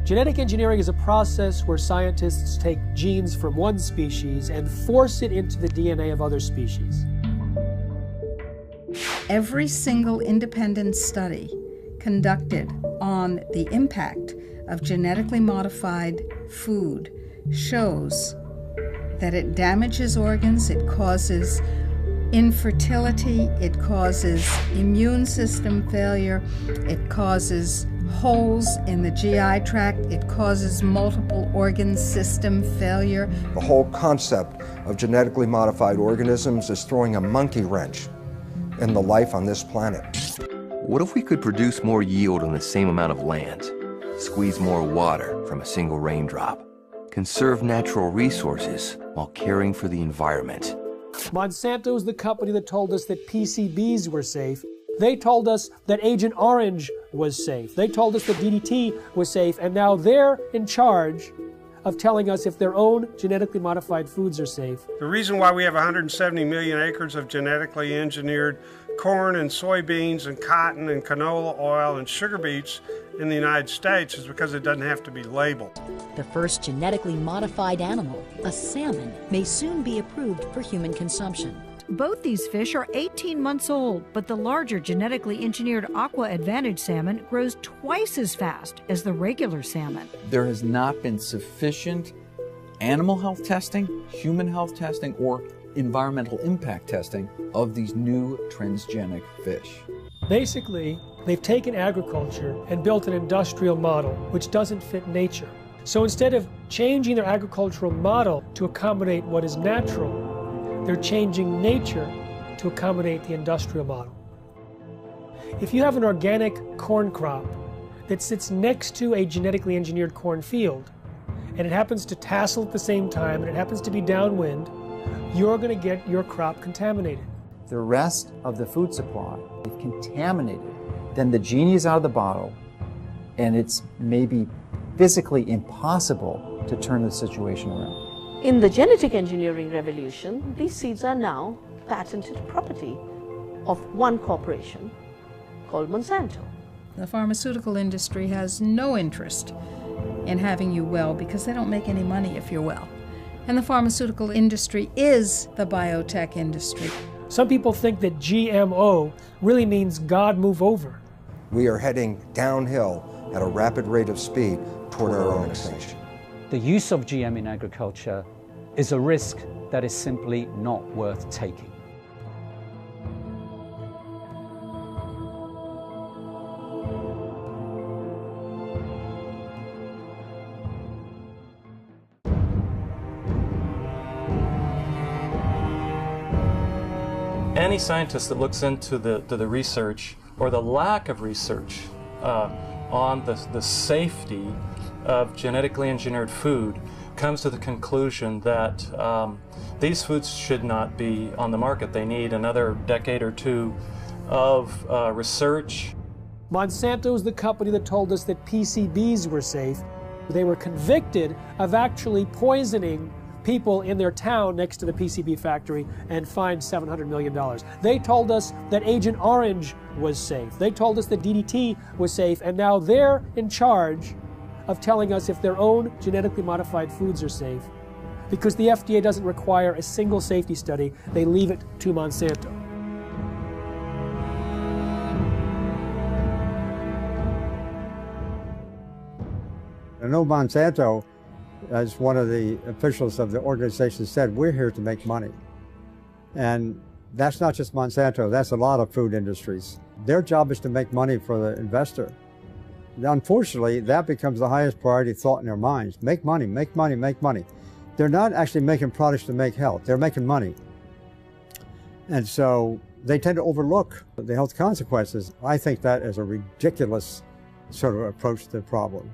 Genetic engineering is a process where scientists take genes from one species and force it into the DNA of other species. Every single independent study conducted on the impact of genetically modified food shows that it damages organs, it causes infertility, it causes immune system failure, it causes holes in the GI tract, it causes multiple organ system failure. The whole concept of genetically modified organisms is throwing a monkey wrench in the life on this planet. What if we could produce more yield on the same amount of land, squeeze more water from a single raindrop, conserve natural resources while caring for the environment? Monsanto is the company that told us that PCBs were safe. They told us that Agent Orange was safe. They told us that DDT was safe, and now they're in charge of telling us if their own genetically modified foods are safe. The reason why we have 170 million acres of genetically engineered corn and soybeans and cotton and canola oil and sugar beets in the United States is because it doesn't have to be labeled. The first genetically modified animal, a salmon, may soon be approved for human consumption. Both these fish are 18 months old, but the larger genetically engineered Aqua Advantage salmon grows twice as fast as the regular salmon. There has not been sufficient animal health testing, human health testing, or environmental impact testing of these new transgenic fish. Basically, they've taken agriculture and built an industrial model which doesn't fit nature. So instead of changing their agricultural model to accommodate what is natural, they're changing nature to accommodate the industrial model. If you have an organic corn crop that sits next to a genetically engineered corn field, and it happens to tassel at the same time, and it happens to be downwind, you're going to get your crop contaminated. The rest of the food supply is contaminated. Then the genie is out of the bottle, and it's maybe physically impossible to turn the situation around. In the genetic engineering revolution, these seeds are now patented property of one corporation called Monsanto. The pharmaceutical industry has no interest in having you well because they don't make any money if you're well. And the pharmaceutical industry is the biotech industry. Some people think that GMO really means God move over. We are heading downhill at a rapid rate of speed toward our own extinction. The use of GM in agriculture is a risk that is simply not worth taking. Any scientist that looks into the research or the lack of research on the safety of genetically engineered food comes to the conclusion that these foods should not be on the market. They need another decade or two of research. Monsanto is the company that told us that PCBs were safe. They were convicted of actually poisoning people in their town next to the PCB factory and fined $700 million. They told us that Agent Orange was safe. They told us that DDT was safe, and now they're in charge of telling us if their own genetically modified foods are safe. Because the FDA doesn't require a single safety study, they leave it to Monsanto. I know Monsanto, as one of the officials of the organization said, we're here to make money. And that's not just Monsanto, that's a lot of food industries. Their job is to make money for the investor. Unfortunately, that becomes the highest priority thought in their minds. Make money, make money, make money. They're not actually making products to make health, they're making money. And so they tend to overlook the health consequences. I think that is a ridiculous sort of approach to the problem.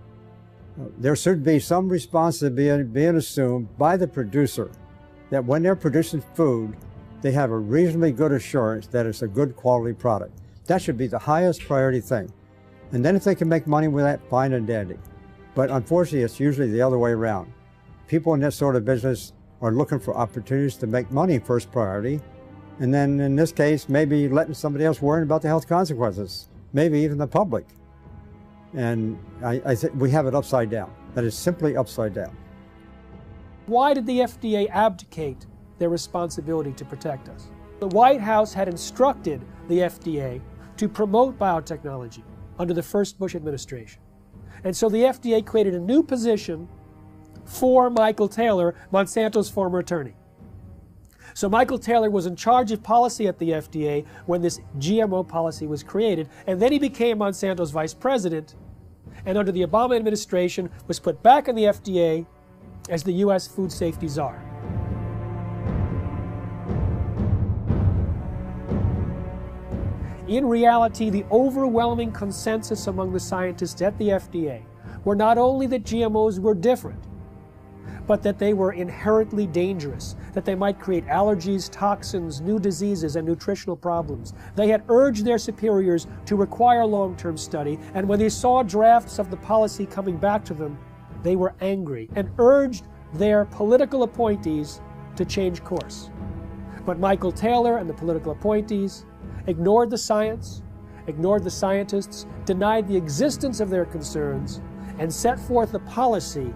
There should be some responsibility being assumed by the producer that when they're producing food, they have a reasonably good assurance that it's a good quality product. That should be the highest priority thing. And then if they can make money with that, fine and dandy. But unfortunately, it's usually the other way around. People in this sort of business are looking for opportunities to make money first priority. And then in this case, maybe letting somebody else worry about the health consequences, maybe even the public. And I think we have it upside down. That is simply upside down. Why did the FDA abdicate their responsibility to protect us? The White House had instructed the FDA to promote biotechnology under the first Bush administration. And so the FDA created a new position for Michael Taylor, Monsanto's former attorney. So Michael Taylor was in charge of policy at the FDA when this GMO policy was created, and then he became Monsanto's vice president, and under the Obama administration was put back in the FDA as the U.S. food safety czar. In reality, the overwhelming consensus among the scientists at the FDA were not only that GMOs were different, but that they were inherently dangerous, that they might create allergies, toxins, new diseases, and nutritional problems. They had urged their superiors to require long-term study, and when they saw drafts of the policy coming back to them, they were angry and urged their political appointees to change course. But Michael Taylor and the political appointees ignored the science, ignored the scientists, denied the existence of their concerns, and set forth a policy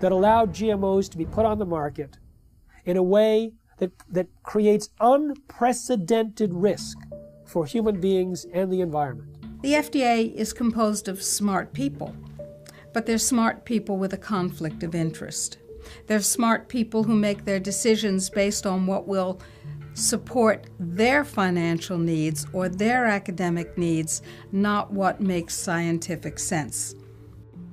that allowed GMOs to be put on the market in a way that creates unprecedented risk for human beings and the environment. The FDA is composed of smart people, but they're smart people with a conflict of interest. They're smart people who make their decisions based on what will support their financial needs or their academic needs, not what makes scientific sense.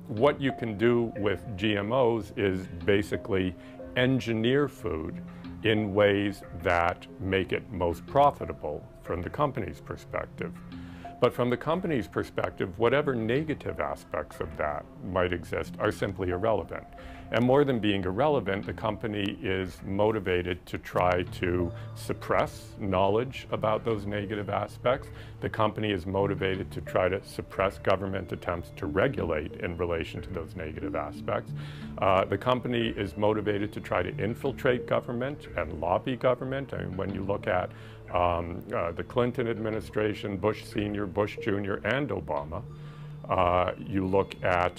What you can do with GMOs is basically engineer food in ways that make it most profitable from the company's perspective. But from the company's perspective, whatever negative aspects of that might exist are simply irrelevant. And more than being irrelevant, the company is motivated to try to suppress knowledge about those negative aspects. The company is motivated to try to suppress government attempts to regulate in relation to those negative aspects. The company is motivated to try to infiltrate government and lobby government. I mean, when you look at the Clinton administration, Bush Sr., Bush Jr., and Obama, you look at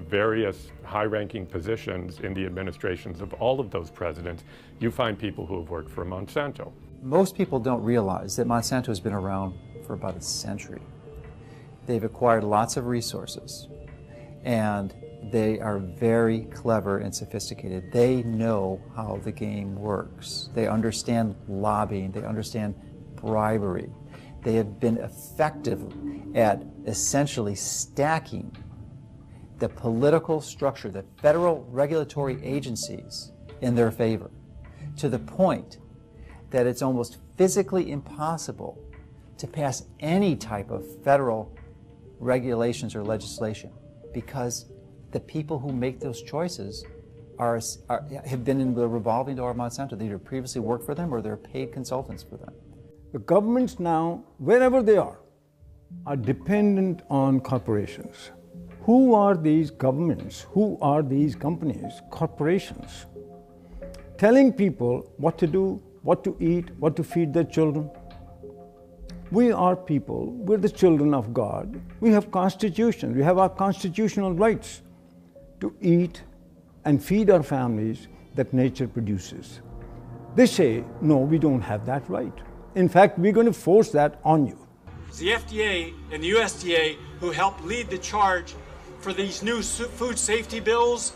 various high-ranking positions in the administrations of all of those presidents, you find people who have worked for Monsanto. Most people don't realize that Monsanto has been around for about a century. They've acquired lots of resources, and they are very clever and sophisticated. They know how the game works. They understand lobbying. They understand bribery. They have been effective at essentially stacking the political structure, the federal regulatory agencies in their favor, to the point that it's almost physically impossible to pass any type of federal regulations or legislation, because the people who make those choices have been in the revolving door of Monsanto. They either previously worked for them or they're paid consultants for them. The governments now, wherever they are dependent on corporations. Who are these governments? Who are these companies? Corporations. Telling people what to do, what to eat, what to feed their children. We are people, we're the children of God. We have constitutions, we have our constitutional rights to eat and feed our families that nature produces. They say, no, we don't have that right. In fact, we're going to force that on you. It's the FDA and the USDA who helped lead the charge for these new food safety bills.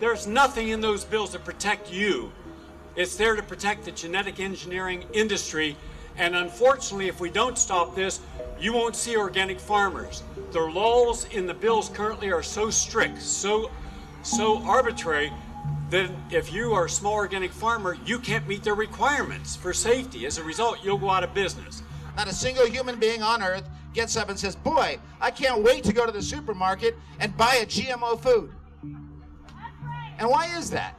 There's nothing in those bills to protect you. It's there to protect the genetic engineering industry. And unfortunately, if we don't stop this, you won't see organic farmers. The laws in the bills currently are so strict, so arbitrary, that if you are a small organic farmer, you can't meet their requirements for safety. As a result, you'll go out of business. Not a single human being on earth gets up and says, boy, I can't wait to go to the supermarket and buy a GMO food. And why is that?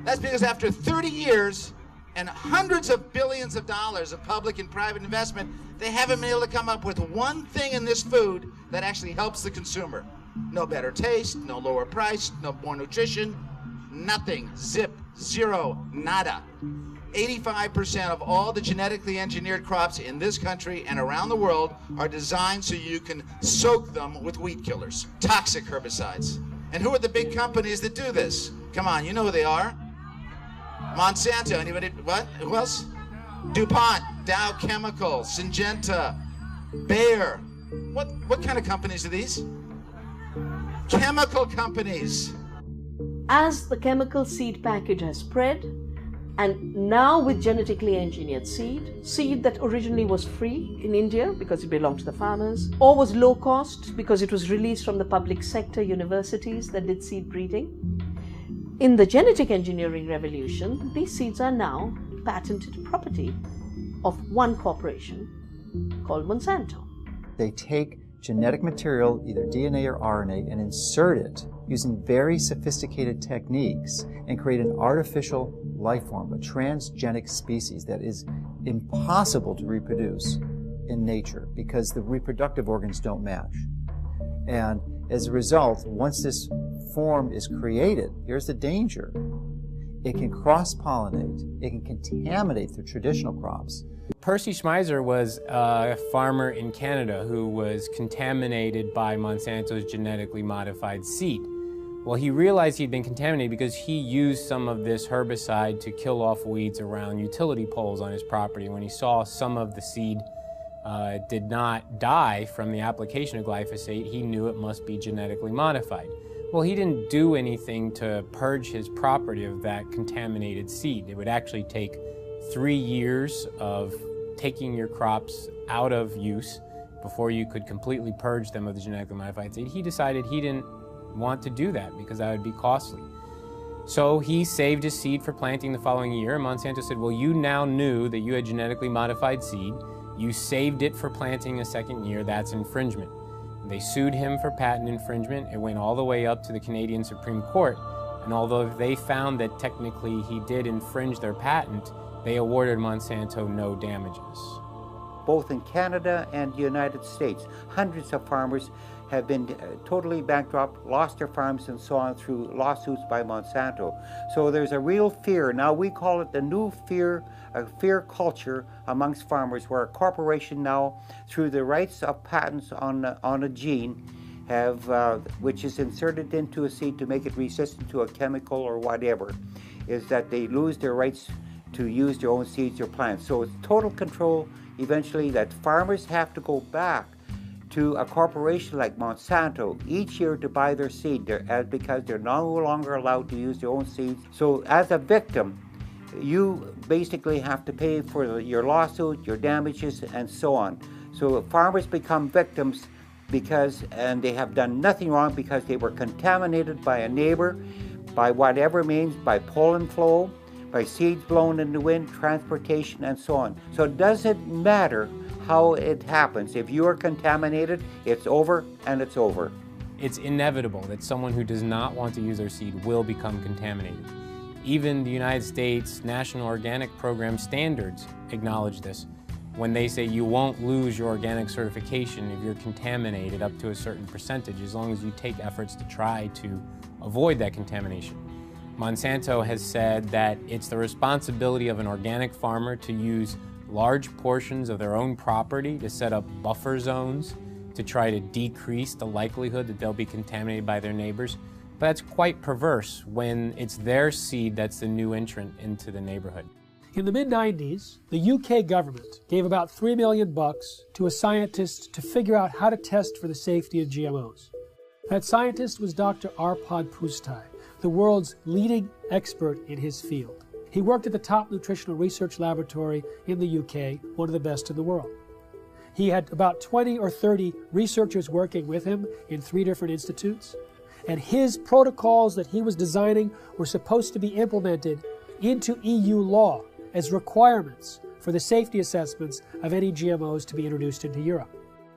That's because after 30 years and hundreds of billions of dollars of public and private investment, they haven't been able to come up with one thing in this food that actually helps the consumer. No better taste, no lower price, no more nutrition, nothing, zip, zero, nada. 85% of all the genetically engineered crops in this country and around the world are designed so you can soak them with weed killers, toxic herbicides. And who are the big companies that do this? Come on, you know who they are. Monsanto, anybody, what? Who else? DuPont, Dow Chemical, Syngenta, Bayer. What kind of companies are these? Chemical companies. As the chemical seed package has spread, and now with genetically engineered seed that originally was free in India because it belonged to the farmers, or was low cost because it was released from the public sector universities that did seed breeding. In the genetic engineering revolution, these seeds are now patented property of one corporation called Monsanto. They take genetic material, either DNA or RNA, and insert it using very sophisticated techniques and create an artificial life form, a transgenic species that is impossible to reproduce in nature because the reproductive organs don't match. And as a result, once this form is created, here's the danger. It can cross-pollinate, it can contaminate the traditional crops. Percy Schmeiser was a farmer in Canada who was contaminated by Monsanto's genetically modified seed. Well, he realized he'd been contaminated because he used some of this herbicide to kill off weeds around utility poles on his property. When he saw some of the seed did not die from the application of glyphosate, he knew it must be genetically modified. Well, he didn't do anything to purge his property of that contaminated seed. It would actually take 3 years of taking your crops out of use before you could completely purge them of the genetically modified seed. He decided he didn't want to do that because that would be costly. So he saved his seed for planting the following year, and Monsanto said, well, you now knew that you had genetically modified seed. You saved it for planting a second year. That's infringement. They sued him for patent infringement. It went all the way up to the Canadian Supreme Court. And although they found that technically he did infringe their patent, they awarded Monsanto no damages. Both in Canada and the United States, hundreds of farmers have been totally bankrupt, lost their farms and so on through lawsuits by Monsanto. So there's a real fear. Now we call it the new fear, a fear culture amongst farmers, where a corporation now, through the rights of patents on a gene, have which is inserted into a seed to make it resistant to a chemical or whatever, is that they lose their rights to use their own seeds or plants. So it's total control eventually that farmers have to go back to a corporation like Monsanto each year to buy their seed because they're no longer allowed to use their own seeds. So as a victim, you basically have to pay for your lawsuit, your damages, and so on. So farmers become victims and they have done nothing wrong because they were contaminated by a neighbor, by whatever means, by pollen flow, by seeds blown in the wind, transportation, and so on. So it doesn't matter how it happens. If you are contaminated, it's over and it's over. It's inevitable that someone who does not want to use their seed will become contaminated. Even the United States National Organic Program standards acknowledge this when they say you won't lose your organic certification if you're contaminated up to a certain percentage, as long as you take efforts to try to avoid that contamination. Monsanto has said that it's the responsibility of an organic farmer to use large portions of their own property to set up buffer zones to try to decrease the likelihood that they'll be contaminated by their neighbors. But that's quite perverse when it's their seed that's the new entrant into the neighborhood. In the mid-90s, the UK government gave about $3 million to a scientist to figure out how to test for the safety of GMOs. That scientist was Dr. Arpad Pusztai, the world's leading expert in his field. He worked at the top nutritional research laboratory in the UK, one of the best in the world. He had about 20 or 30 researchers working with him in 3 different institutes, and his protocols that he was designing were supposed to be implemented into EU law as requirements for the safety assessments of any GMOs to be introduced into Europe.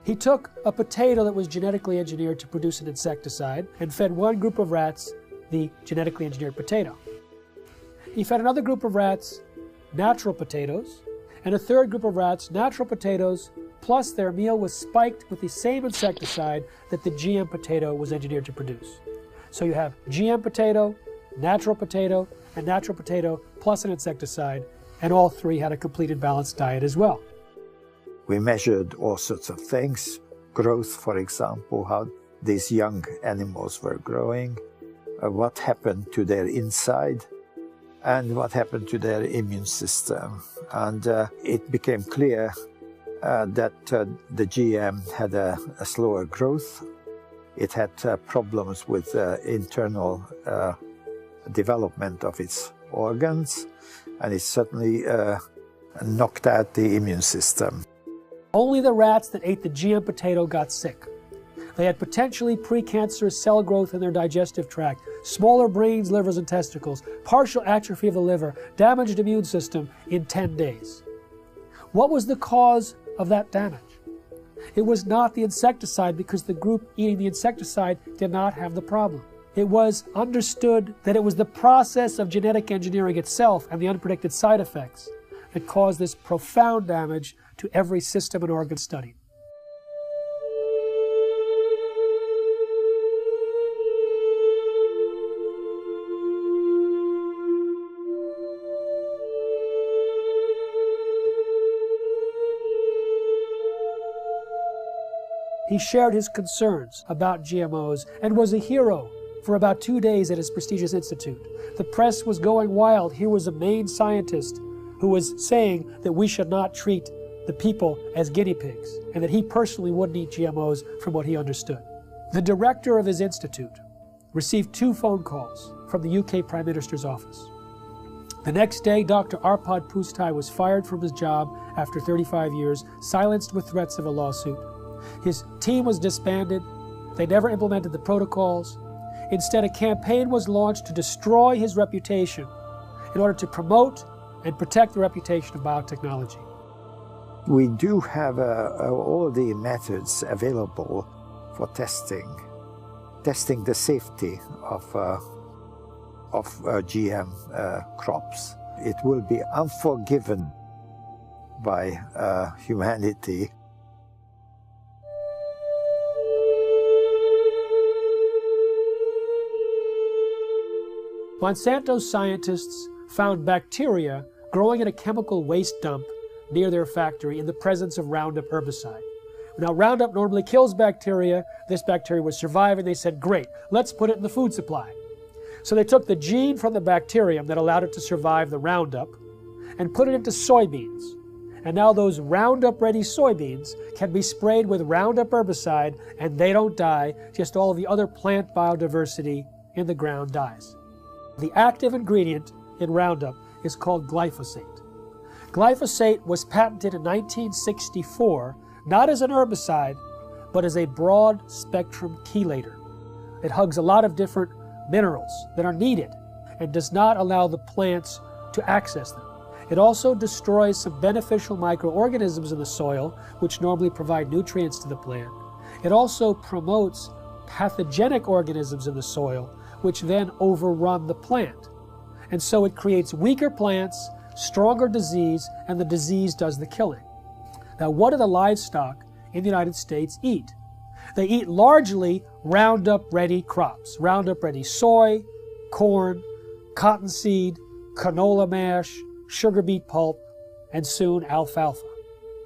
He took a potato that was genetically engineered to produce an insecticide and fed one group of rats the genetically engineered potato. He fed another group of rats natural potatoes, and a third group of rats natural potatoes, plus their meal was spiked with the same insecticide that the GM potato was engineered to produce. So you have GM potato, and natural potato plus an insecticide, and all three had a complete and balanced diet as well. We measured all sorts of things, growth, for example, how these young animals were growing, what happened to their inside, and what happened to their immune system. And it became clear that the GM had a slower growth. It had problems with internal development of its organs, and it certainly knocked out the immune system. Only the rats that ate the GM potato got sick. They had potentially precancerous cell growth in their digestive tract, smaller brains, livers, and testicles, partial atrophy of the liver, damaged immune system in 10 days. What was the cause of that damage? It was not the insecticide, because the group eating the insecticide did not have the problem. It was understood that it was the process of genetic engineering itself and the unpredicted side effects that caused this profound damage to every system and organ studied. He shared his concerns about GMOs and was a hero for about 2 days at his prestigious institute. The press was going wild. Here was a main scientist who was saying that we should not treat the people as guinea pigs, and that he personally wouldn't eat GMOs from what he understood. The director of his institute received 2 phone calls from the UK Prime Minister's office. The next day, Dr. Arpad Pustai was fired from his job after 35 years, silenced with threats of a lawsuit. His team was disbanded. They never implemented the protocols. Instead, a campaign was launched to destroy his reputation in order to promote and protect the reputation of biotechnology. We do have all the methods available for testing the safety of GM crops. It will be unforgiven by humanity. Monsanto's scientists found bacteria growing in a chemical waste dump near their factory in the presence of Roundup herbicide. Now, Roundup normally kills bacteria. This bacteria was surviving. They said, great, let's put it in the food supply. So they took the gene from the bacterium that allowed it to survive the Roundup and put it into soybeans. And now those Roundup-ready soybeans can be sprayed with Roundup herbicide and they don't die, just all of the other plant biodiversity in the ground dies. The active ingredient in Roundup is called glyphosate. Glyphosate was patented in 1964, not as an herbicide, but as a broad-spectrum chelator. It hugs a lot of different minerals that are needed and does not allow the plants to access them. It also destroys some beneficial microorganisms in the soil, which normally provide nutrients to the plant. It also promotes pathogenic organisms in the soil, which then overrun the plant. And so it creates weaker plants, stronger disease, and the disease does the killing. Now, what do the livestock in the United States eat? They eat largely Roundup-ready crops. Roundup-ready soy, corn, cottonseed, canola mash, sugar beet pulp, and soon alfalfa.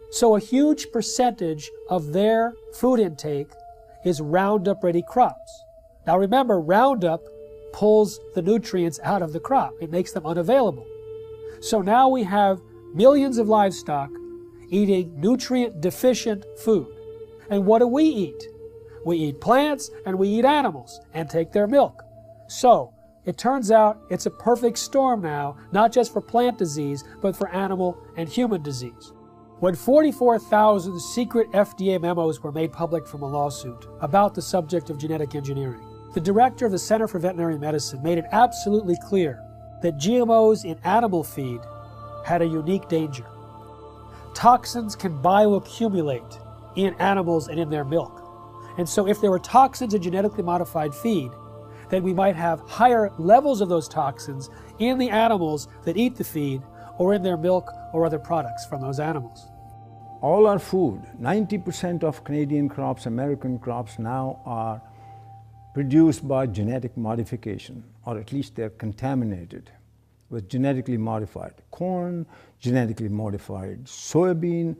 So a huge percentage of their food intake is Roundup-ready crops. Now remember, Roundup pulls the nutrients out of the crop. It makes them unavailable. So now we have millions of livestock eating nutrient-deficient food. And what do we eat? We eat plants and we eat animals and take their milk. So it turns out it's a perfect storm now, not just for plant disease, but for animal and human disease. When 44,000 secret FDA memos were made public from a lawsuit about the subject of genetic engineering, the director of the Center for Veterinary Medicine made it absolutely clear that GMOs in animal feed had a unique danger. Toxins can bioaccumulate in animals and in their milk. And so if there were toxins in genetically modified feed, then we might have higher levels of those toxins in the animals that eat the feed or in their milk or other products from those animals. All our food, 90% of Canadian crops, American crops now are produced by genetic modification, or at least they're contaminated. with genetically modified corn, genetically modified soybean,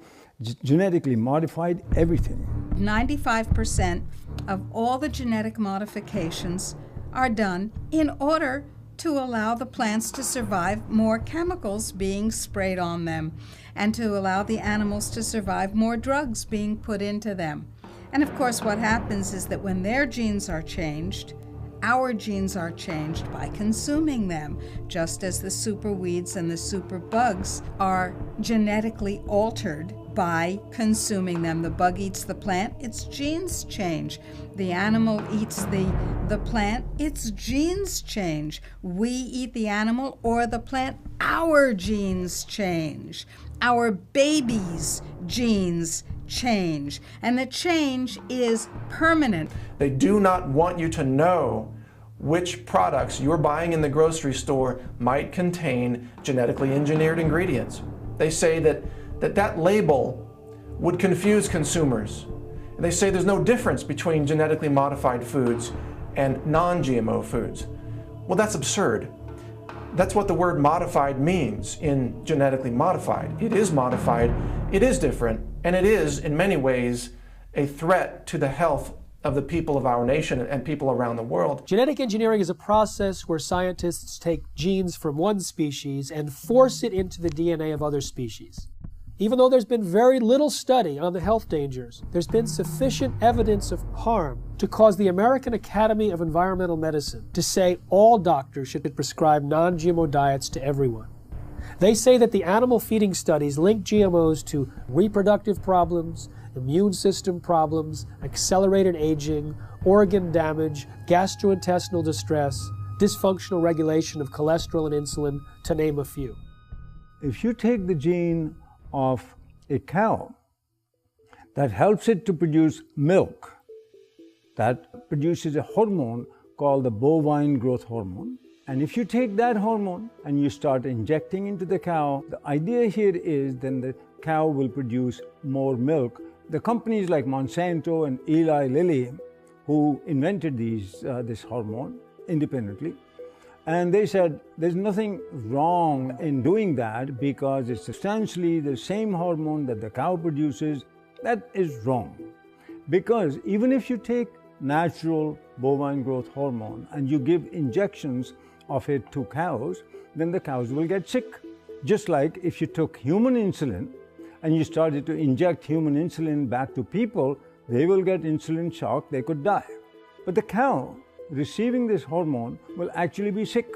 genetically modified everything. 95% of all the genetic modifications are done in order to allow the plants to survive more chemicals being sprayed on them and to allow the animals to survive more drugs being put into them. And of course, what happens is that when their genes are changed, our genes are changed by consuming them, just as the super weeds and the super bugs are genetically altered by consuming them. The bug eats the plant, its genes change. The animal eats the plant, its genes change. We eat the animal or the plant, our genes change. Our babies' genes change, and the change is permanent. They do not want you to know which products you're buying in the grocery store might contain genetically engineered ingredients. They say that label would confuse consumers. They say there's no difference between genetically modified foods and non-GMO foods. Well, that's absurd. That's what the word modified means in genetically modified. It is modified, it is different, and it is, in many ways, a threat to the health of the people of our nation and people around the world. Genetic engineering is a process where scientists take genes from one species and force it into the DNA of other species. Even though there's been very little study on the health dangers, there's been sufficient evidence of harm to cause the American Academy of Environmental Medicine to say all doctors should prescribe non-GMO diets to everyone. They say that the animal feeding studies link GMOs to reproductive problems, immune system problems, accelerated aging, organ damage, gastrointestinal distress, dysfunctional regulation of cholesterol and insulin, to name a few. If you take the gene of a cow that helps it to produce milk, that produces a hormone called the bovine growth hormone, and if you take that hormone and you start injecting into the cow, the idea here is then the cow will produce more milk. The companies like Monsanto and Eli Lilly, who invented this hormone independently, and they said there's nothing wrong in doing that because it's substantially the same hormone that the cow produces. That is wrong. Because even if you take natural bovine growth hormone and you give injections of it to cows, then the cows will get sick. Just like if you took human insulin and you started to inject human insulin back to people, they will get insulin shock, they could die. But the cow receiving this hormone will actually be sick.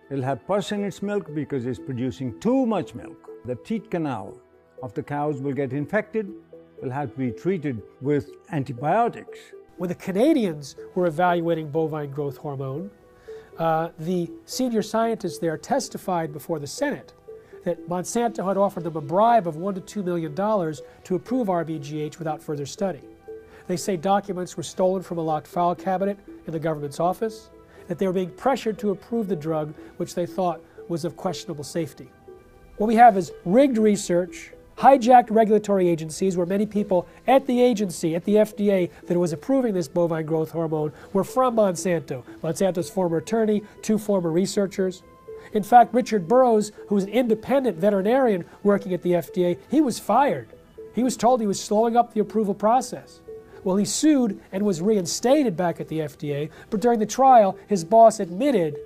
It'll have pus in its milk because it's producing too much milk. The teat canal of the cows will get infected, will have to be treated with antibiotics. When the Canadians were evaluating bovine growth hormone, the senior scientists there testified before the Senate that Monsanto had offered them a bribe of $1 to $2 million to approve RBGH without further study. They say documents were stolen from a locked file cabinet in the government's office, that they were being pressured to approve the drug, which they thought was of questionable safety. What we have is rigged research, hijacked regulatory agencies where many people at the agency, at the FDA, that was approving this bovine growth hormone were from Monsanto. Monsanto's former attorney, 2 former researchers. In fact, Richard Burroughs, who was an independent veterinarian working at the FDA, he was fired. He was told he was slowing up the approval process. Well, he sued and was reinstated back at the FDA, but during the trial, his boss admitted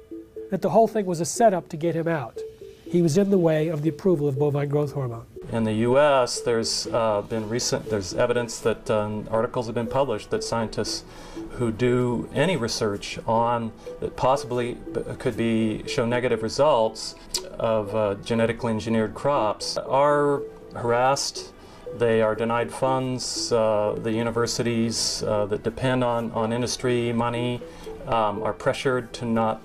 that the whole thing was a setup to get him out. He was in the way of the approval of bovine growth hormone. In the U.S., there's evidence that articles have been published that scientists who do any research on that possibly could show negative results of genetically engineered crops are harassed. They are denied funds. The universities that depend on industry money are pressured to not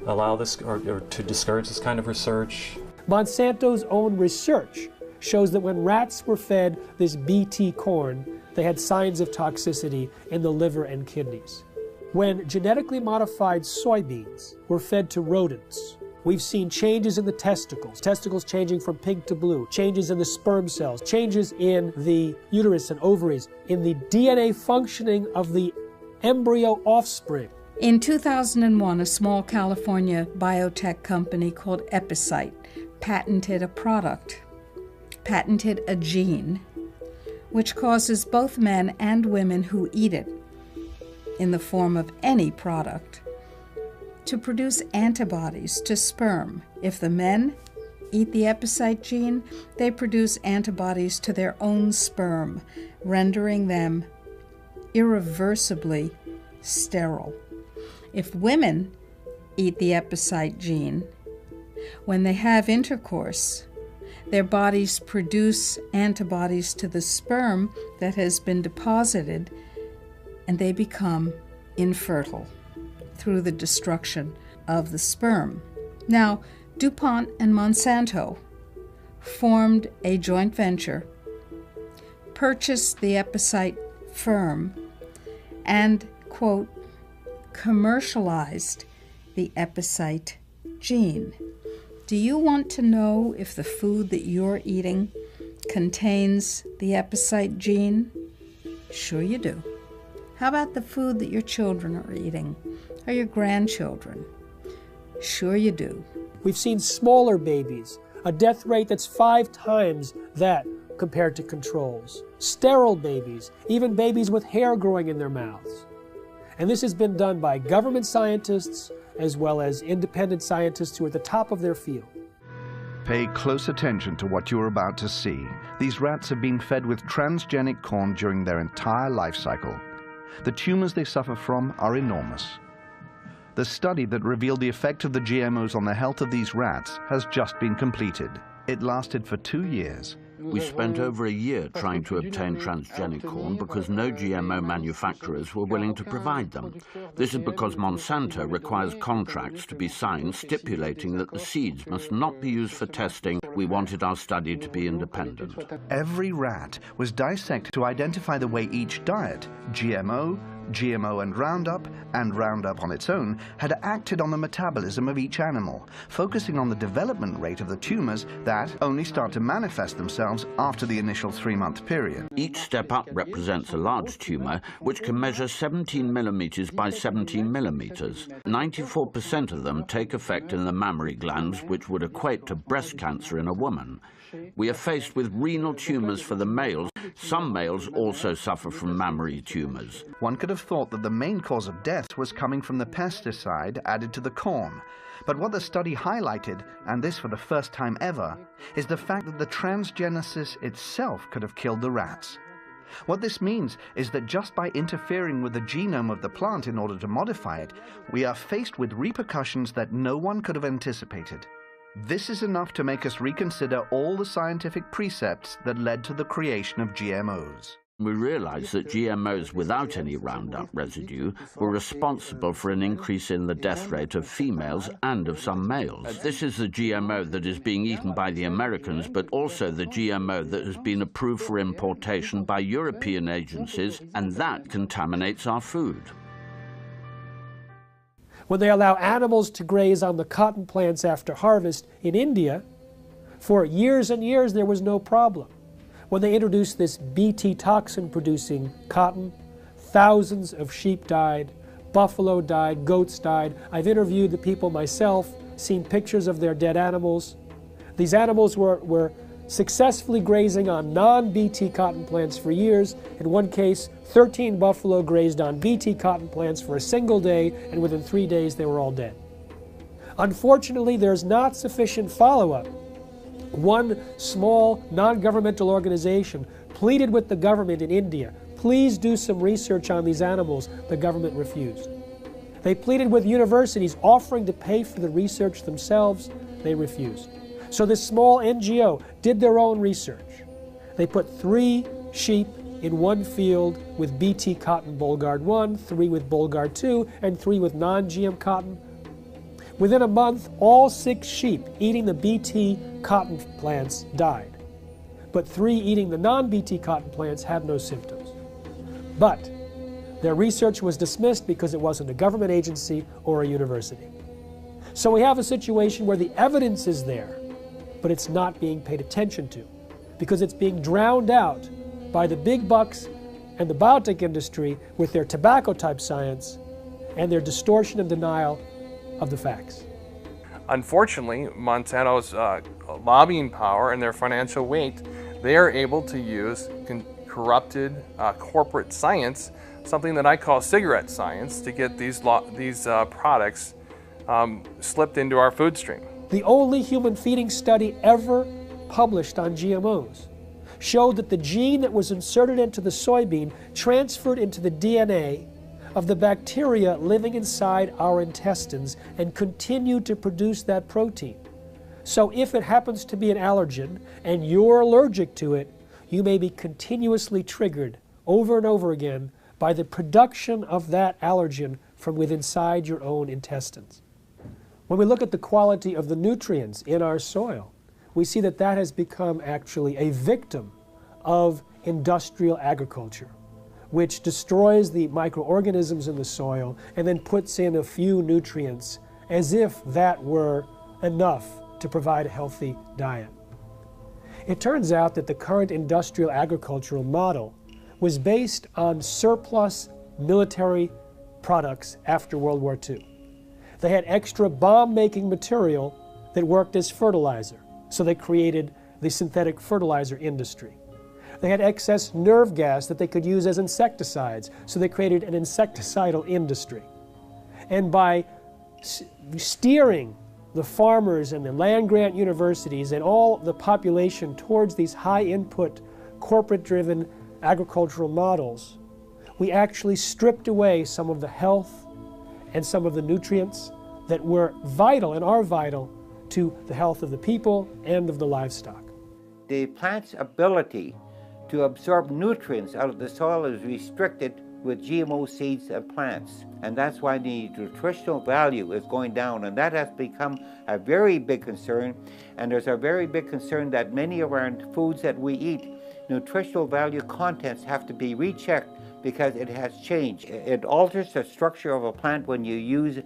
allow this or to discourage this kind of research. Monsanto's own research shows that when rats were fed this BT corn, they had signs of toxicity in the liver and kidneys. When genetically modified soybeans were fed to rodents, we've seen changes in the testicles changing from pink to blue, changes in the sperm cells, changes in the uterus and ovaries, in the DNA functioning of the embryo offspring. In 2001, a small California biotech company called Epicite patented a gene, which causes both men and women who eat it, in the form of any product, to produce antibodies to sperm. If the men eat the Epicite gene, they produce antibodies to their own sperm, rendering them irreversibly sterile. If women eat the Epicite gene, when they have intercourse, their bodies produce antibodies to the sperm that has been deposited, and they become infertile through the destruction of the sperm. Now, DuPont and Monsanto formed a joint venture, purchased the Epicite firm, and, quote, commercialized the Epicite gene. Do you want to know if the food that you're eating contains the Epicite gene? Sure you do. How about the food that your children are eating, or your grandchildren? Sure you do. We've seen smaller babies, a death rate that's 5 times that compared to controls. Sterile babies, even babies with hair growing in their mouths. And this has been done by government scientists as well as independent scientists who are at the top of their field. Pay close attention to what you're about to see. These rats have been fed with transgenic corn during their entire life cycle. The tumors they suffer from are enormous. The study that revealed the effect of the GMOs on the health of these rats has just been completed. It lasted for 2 years. We spent over a year trying to obtain transgenic corn because no GMO manufacturers were willing to provide them. This is because Monsanto requires contracts to be signed stipulating that the seeds must not be used for testing. We wanted our study to be independent. Every rat was dissected to identify the way each diet, GMO and Roundup on its own, had acted on the metabolism of each animal, focusing on the development rate of the tumors that only start to manifest themselves after the initial 3-month period. Each step up represents a large tumor, which can measure 17 millimeters by 17 millimeters. 94% of them take effect in the mammary glands, which would equate to breast cancer in a woman. We are faced with renal tumors for the males. Some males also suffer from mammary tumors. One could have thought that the main cause of death was coming from the pesticide added to the corn. But what the study highlighted, and this for the first time ever, is the fact that the transgenesis itself could have killed the rats. What this means is that just by interfering with the genome of the plant in order to modify it, we are faced with repercussions that no one could have anticipated. This is enough to make us reconsider all the scientific precepts that led to the creation of GMOs. We realized that GMOs without any Roundup residue were responsible for an increase in the death rate of females and of some males. This is the GMO that is being eaten by the Americans, but also the GMO that has been approved for importation by European agencies, and that contaminates our food. When they allow animals to graze on the cotton plants after harvest in India, for years and years there was no problem. When they introduced this Bt toxin-producing cotton, thousands of sheep died, buffalo died, goats died. I've interviewed the people myself, seen pictures of their dead animals. These animals were successfully grazing on non-Bt cotton plants for years. In one case, 13 buffalo grazed on Bt cotton plants for a single day, and within 3 days they were all dead. Unfortunately, there's not sufficient follow-up. One small non-governmental organization pleaded with the government in India, please do some research on these animals. The government refused. They pleaded with universities offering to pay for the research themselves. They refused. So this small NGO did their own research. They put 3 sheep in one field with Bt cotton Bollgard 1, 3 with Bollgard 2, and 3 with non-GM cotton. Within a month, all 6 sheep eating the Bt cotton plants died. But 3 eating the non-Bt cotton plants had no symptoms. But their research was dismissed because it wasn't a government agency or a university. So we have a situation where the evidence is there, but it's not being paid attention to because it's being drowned out by the big bucks and the biotech industry with their tobacco-type science and their distortion and denial of the facts. Unfortunately, Monsanto's lobbying power and their financial weight, they are able to use corrupted corporate science, something that I call cigarette science, to get these products slipped into our food stream. The only human feeding study ever published on GMOs showed that the gene that was inserted into the soybean transferred into the DNA of the bacteria living inside our intestines and continued to produce that protein. So if it happens to be an allergen and you're allergic to it, you may be continuously triggered over and over again by the production of that allergen from within inside your own intestines. When we look at the quality of the nutrients in our soil, we see that that has become actually a victim of industrial agriculture, which destroys the microorganisms in the soil and then puts in a few nutrients as if that were enough to provide a healthy diet. It turns out that the current industrial agricultural model was based on surplus military products after World War II. They had extra bomb-making material that worked as fertilizer, so they created the synthetic fertilizer industry. They had excess nerve gas that they could use as insecticides, so they created an insecticidal industry. And by steering the farmers and the land-grant universities and all the population towards these high-input, corporate-driven agricultural models, we actually stripped away some of the health and some of the nutrients that were vital and are vital to the health of the people and of the livestock. The plant's ability to absorb nutrients out of the soil is restricted with GMO seeds and plants. And that's why the nutritional value is going down, and that has become a very big concern. And there's a very big concern that many of our foods that we eat, nutritional value contents have to be rechecked because it has changed. It alters the structure of a plant when you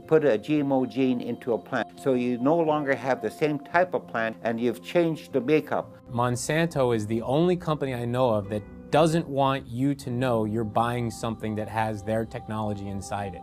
put a GMO gene into a plant. So you no longer have the same type of plant and you've changed the makeup. Monsanto is the only company I know of that doesn't want you to know you're buying something that has their technology inside it.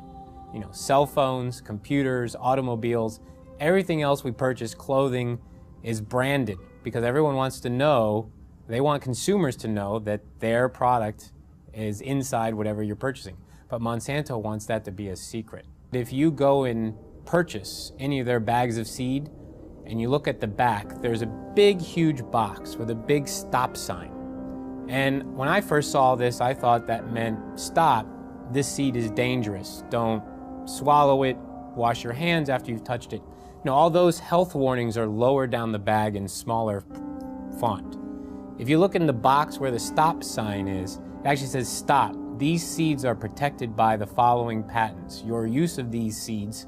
You know, cell phones, computers, automobiles, everything else we purchase, clothing, is branded because everyone wants to know, they want consumers to know that their product is inside whatever you're purchasing. But Monsanto wants that to be a secret. If you go and purchase any of their bags of seed and you look at the back, there's a big, huge box with a big stop sign. And when I first saw this, I thought that meant stop, this seed is dangerous. Don't swallow it, wash your hands after you've touched it. You know, all those health warnings are lower down the bag in smaller font. If you look in the box where the stop sign is, it actually says stop. These seeds are protected by the following patents. Your use of these seeds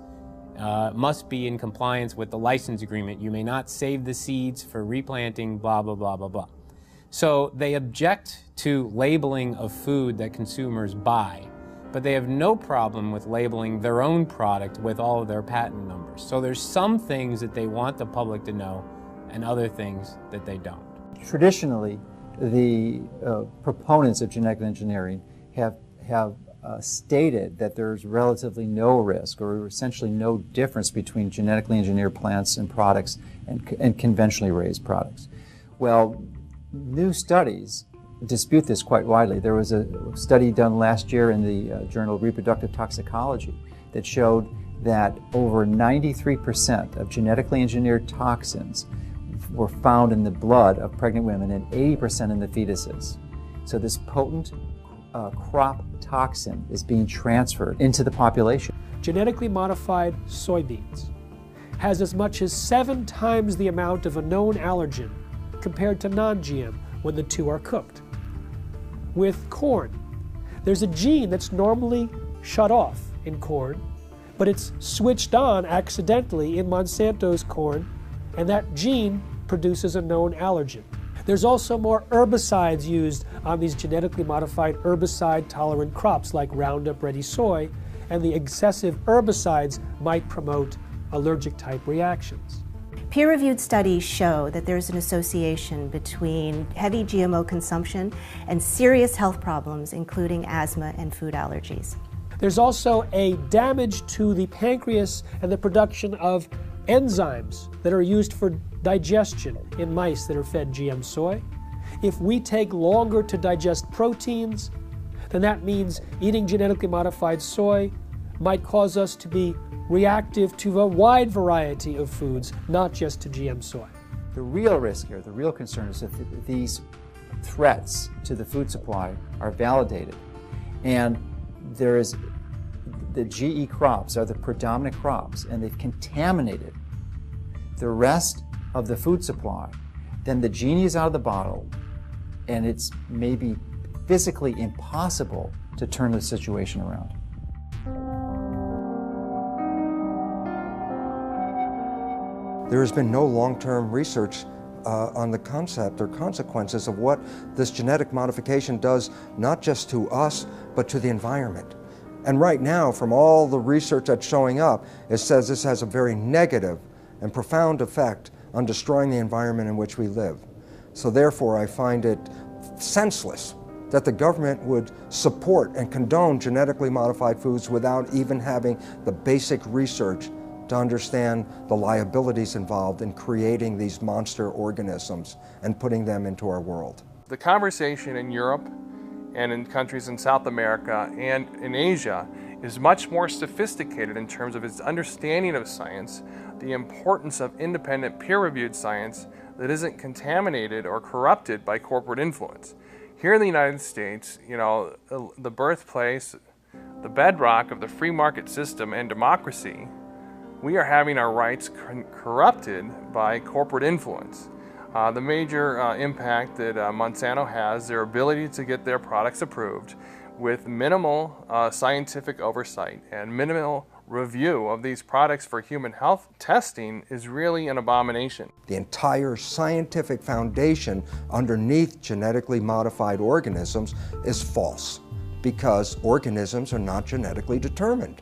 must be in compliance with the license agreement. You may not save the seeds for replanting, blah, blah, blah, blah, blah. So they object to labeling of food that consumers buy, but they have no problem with labeling their own product with all of their patent numbers. So there's some things that they want the public to know and other things that they don't. Traditionally, the proponents of genetic engineering have stated that there's relatively no risk or essentially no difference between genetically engineered plants and products and conventionally raised products. Well, new studies dispute this quite widely. There was a study done last year in the Journal of Reproductive Toxicology that showed that over 93% of genetically engineered toxins were found in the blood of pregnant women and 80% in the fetuses. So this potent crop toxin is being transferred into the population. Genetically modified soybeans has as much as 7 times the amount of a known allergen compared to non-GM when the two are cooked. With corn, there's a gene that's normally shut off in corn, but it's switched on accidentally in Monsanto's corn, and that gene produces a known allergen. There's also more herbicides used on these genetically modified herbicide-tolerant crops like Roundup Ready soy, and the excessive herbicides might promote allergic-type reactions. Peer-reviewed studies show that there's an association between heavy GMO consumption and serious health problems, including asthma and food allergies. There's also a damage to the pancreas and the production of enzymes that are used for digestion in mice that are fed GM soy. If we take longer to digest proteins, then that means eating genetically modified soy might cause us to be reactive to a wide variety of foods, not just to GM soy. The real risk here, the real concern is that these threats to the food supply are validated. And there is, the GE crops are the predominant crops, and they've contaminated the rest of the food supply. Then the genie is out of the bottle, and it's maybe physically impossible to turn the situation around. There has been no long-term research on the concept or consequences of what this genetic modification does, not just to us, but to the environment. And right now, from all the research that's showing up, it says this has a very negative and profound effect on destroying the environment in which we live. So therefore, I find it senseless that the government would support and condone genetically modified foods without even having the basic research to understand the liabilities involved in creating these monster organisms and putting them into our world. The conversation in Europe and in countries in South America and in Asia is much more sophisticated in terms of its understanding of science, the importance of independent peer-reviewed science that isn't contaminated or corrupted by corporate influence. Here in the United States, you know, the birthplace, the bedrock of the free market system and democracy, we are having our rights corrupted by corporate influence. The major impact that Monsanto has, their ability to get their products approved with minimal scientific oversight and minimal review of these products for human health testing is really an abomination. The entire scientific foundation underneath genetically modified organisms is false because organisms are not genetically determined.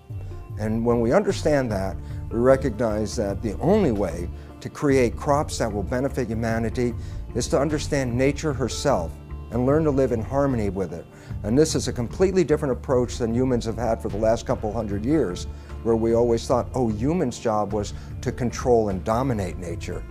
And when we understand that, we recognize that the only way to create crops that will benefit humanity is to understand nature herself and learn to live in harmony with it. And this is a completely different approach than humans have had for the last couple hundred years, where we always thought, oh, humans' job was to control and dominate nature.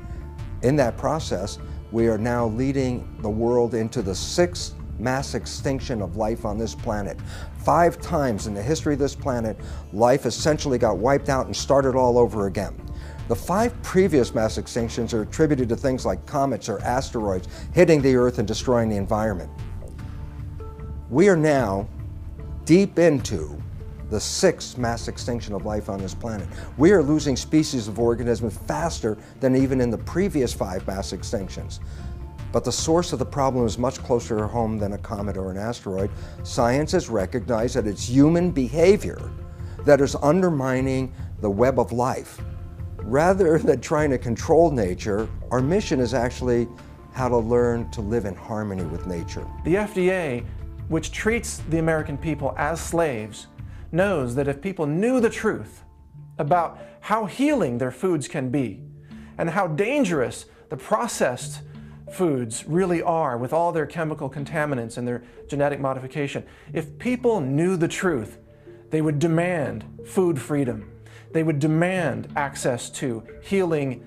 In that process, we are now leading the world into the 6th mass extinction of life on this planet. 5 times in the history of this planet, life essentially got wiped out and started all over again. The 5 previous mass extinctions are attributed to things like comets or asteroids hitting the Earth and destroying the environment. We are now deep into the 6th mass extinction of life on this planet. We are losing species of organisms faster than even in the previous 5 mass extinctions. But the source of the problem is much closer to home than a comet or an asteroid. Science has recognized that it's human behavior that is undermining the web of life. Rather than trying to control nature, our mission is actually how to learn to live in harmony with nature. The FDA, which treats the American people as slaves, knows that if people knew the truth about how healing their foods can be and how dangerous the processed foods really are with all their chemical contaminants and their genetic modification, if people knew the truth, they would demand food freedom. They would demand access to healing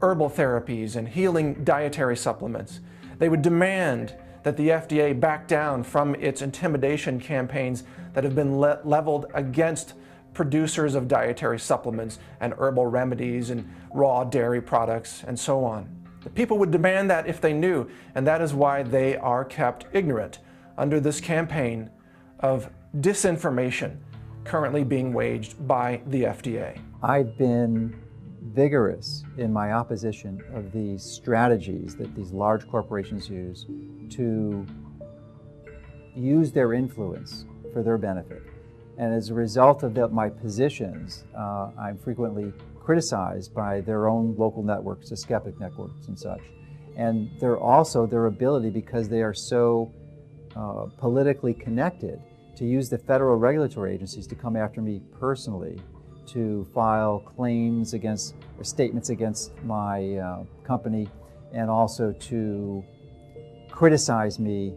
herbal therapies and healing dietary supplements. They would demand that the FDA back down from its intimidation campaigns that have been leveled against producers of dietary supplements and herbal remedies and raw dairy products and so on. The people would demand that if they knew, and that is why they are kept ignorant under this campaign of disinformation currently being waged by the FDA. I've been vigorous in my opposition of these strategies that these large corporations use to use their influence for their benefit. And as a result of my positions, I'm frequently criticized by their own local networks, the skeptic networks and such. And they're also their ability, because they are so politically connected, to use the federal regulatory agencies to come after me personally, to file claims against, or statements against my company, and also to criticize me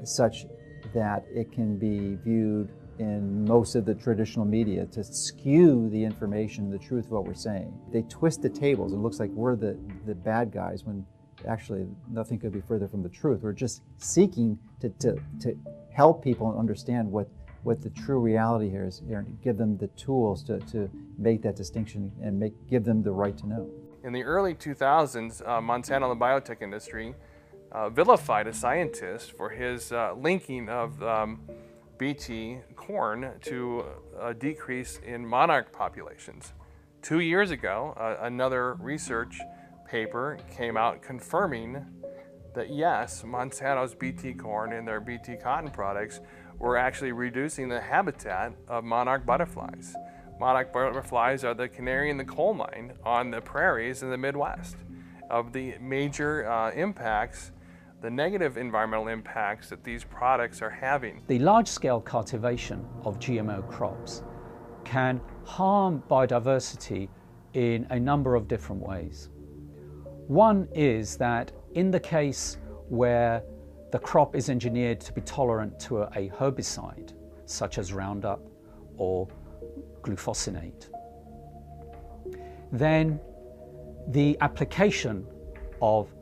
such that it can be viewed in most of the traditional media to skew the information, the truth of what we're saying. They twist the tables. It looks like we're the bad guys when actually nothing could be further from the truth. We're just seeking to help people understand what the true reality here is, and give them the tools to make that distinction and give them the right to know. In the early 2000s, Monsanto and the biotech industry vilified a scientist for his linking of Bt corn to a decrease in monarch populations. 2 years ago, another research paper came out confirming that yes, Monsanto's Bt corn and their Bt cotton products were actually reducing the habitat of monarch butterflies. Monarch butterflies are the canary in the coal mine on the prairies in the Midwest. Of the major impacts, the negative environmental impacts that these products are having. The large-scale cultivation of GMO crops can harm biodiversity in a number of different ways. One is that in the case where the crop is engineered to be tolerant to a herbicide, such as Roundup or glufosinate, then the application of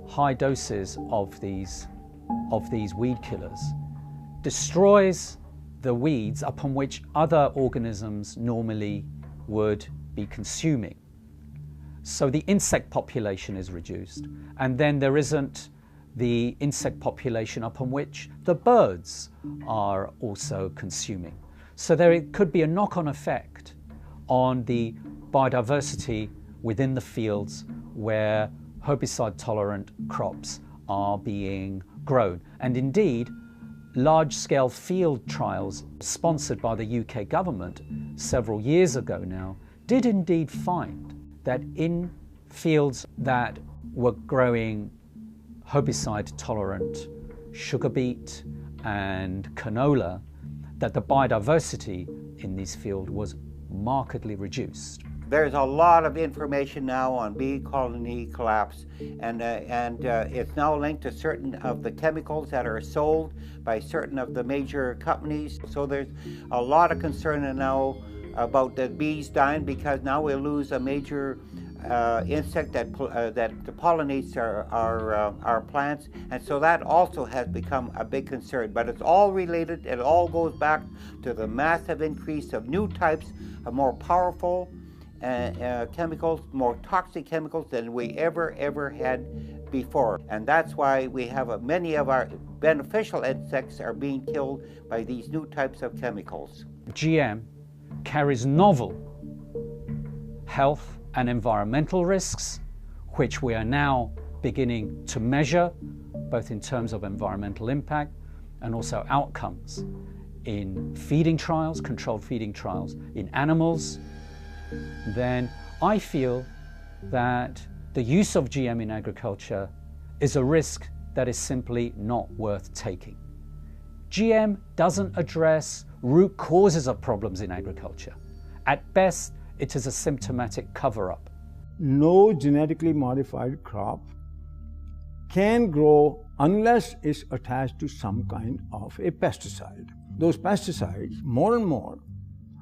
high doses of these weed killers destroys the weeds upon which other organisms normally would be consuming. So the insect population is reduced, and then there isn't the insect population upon which the birds are also consuming. So there could be a knock-on effect on the biodiversity within the fields where herbicide-tolerant crops are being grown. And indeed, large-scale field trials sponsored by the UK government several years ago now did indeed find that in fields that were growing herbicide-tolerant sugar beet and canola, that the biodiversity in these fields was markedly reduced. There's a lot of information now on bee colony collapse, and it's now linked to certain of the chemicals that are sold by certain of the major companies. So there's a lot of concern now about the bees dying, because now we'll lose a major insect that pollinates our plants, and so that also has become a big concern. But it's all related. It all goes back to the massive increase of new types of more powerful chemicals, more toxic chemicals than we ever had before. And that's why we have many of our beneficial insects are being killed by these new types of chemicals. GM carries novel health and environmental risks, which we are now beginning to measure, both in terms of environmental impact and also outcomes in feeding trials, controlled feeding trials in animals. Then I feel that the use of GM in agriculture is a risk that is simply not worth taking. GM doesn't address root causes of problems in agriculture. At best, it is a symptomatic cover-up. No genetically modified crop can grow unless it's attached to some kind of a pesticide. Those pesticides, more and more,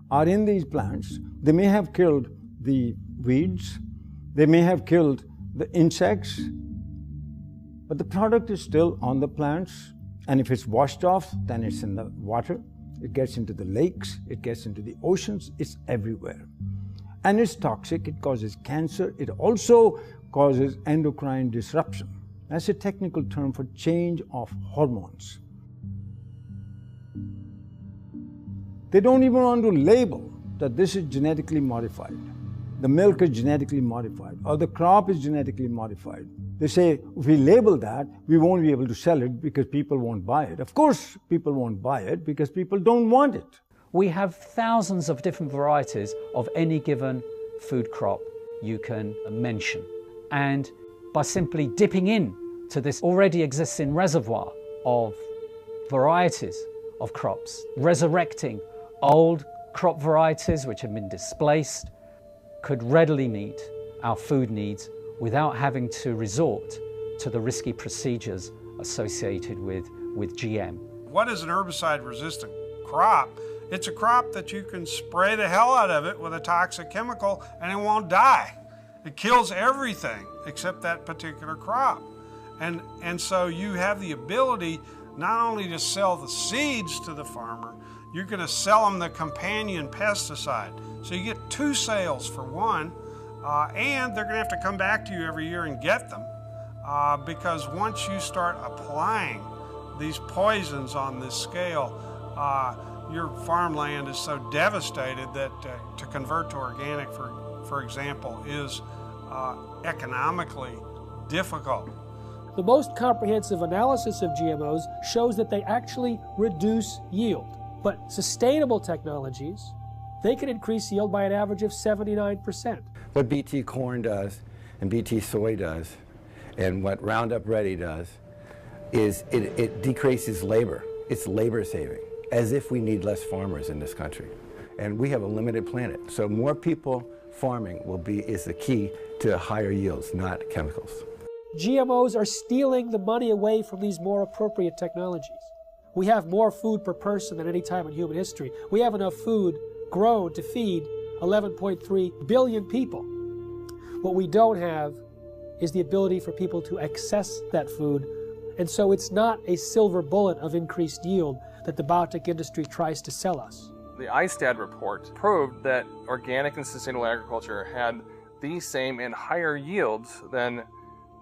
are in these plants. They may have killed the weeds, they may have killed the insects, but the product is still on the plants, and if it's washed off, then it's in the water, it gets into the lakes, it gets into the oceans, it's everywhere. And it's toxic, it causes cancer, it also causes endocrine disruption. That's a technical term for change of hormones. They don't even want to label that this is genetically modified. The milk is genetically modified, or the crop is genetically modified. They say, if we label that, we won't be able to sell it because people won't buy it. Of course, people won't buy it because people don't want it. We have thousands of different varieties of any given food crop you can mention. And by simply dipping in to this already existing reservoir of varieties of crops, resurrecting old crop varieties which have been displaced, could readily meet our food needs without having to resort to the risky procedures associated with GM. What is an herbicide-resistant crop It's a crop that you can spray the hell out of it with a toxic chemical and it won't die. It kills everything except that particular crop. And so you have the ability not only to sell the seeds to the farmer, you're going to sell them the companion pesticide. So you get two sales for one, and they're going to have to come back to you every year and get them because once you start applying these poisons on this scale, your farmland is so devastated that to convert to organic, for example, is economically difficult. The most comprehensive analysis of GMOs shows that they actually reduce yield. But sustainable technologies, they can increase yield by an average of 79%. What BT corn does and BT soy does and what Roundup Ready does is it decreases labor. It's labor saving, as if we need less farmers in this country. And we have a limited planet. So more people farming is the key to higher yields, not chemicals. GMOs are stealing the money away from these more appropriate technologies. We have more food per person than any time in human history. We have enough food grown to feed 11.3 billion people. What we don't have is the ability for people to access that food. And so it's not a silver bullet of increased yield that the biotech industry tries to sell us. The ISTAD report proved that organic and sustainable agriculture had the same and higher yields than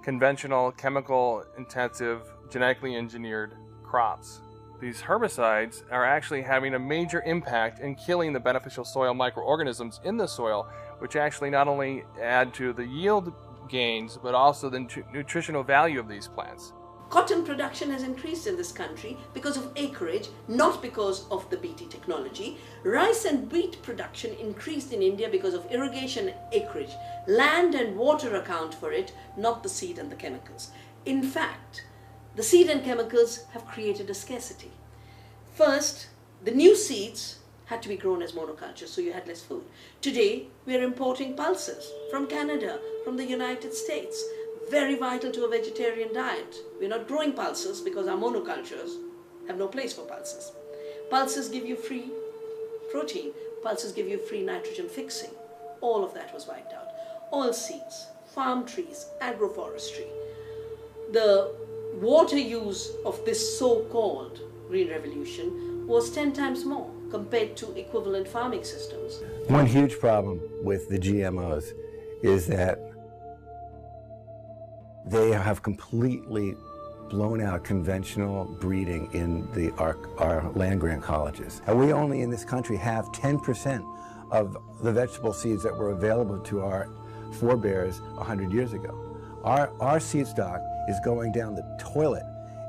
conventional, chemical-intensive, genetically engineered crops. These herbicides are actually having a major impact in killing the beneficial soil microorganisms in the soil, which actually not only add to the yield gains, but also the nutritional value of these plants. Cotton production has increased in this country because of acreage, not because of the BT technology. Rice and wheat production increased in India because of irrigation acreage. Land and water account for it, not the seed and the chemicals. In fact, the seed and chemicals have created a scarcity. First, the new seeds had to be grown as monocultures, so you had less food. Today, we are importing pulses from Canada, from the United States. Very vital to a vegetarian diet. We're not growing pulses because our monocultures have no place for pulses. Pulses give you free protein. Pulses give you free nitrogen fixing. All of that was wiped out. Oilseeds, farm trees, agroforestry. The water use of this so-called Green Revolution was 10 times more compared to equivalent farming systems. One huge problem with the GMOs is that they have completely blown out conventional breeding in our land-grant colleges. And we only in this country have 10% of the vegetable seeds that were available to our forebears 100 years ago. Our seed stock is going down the toilet,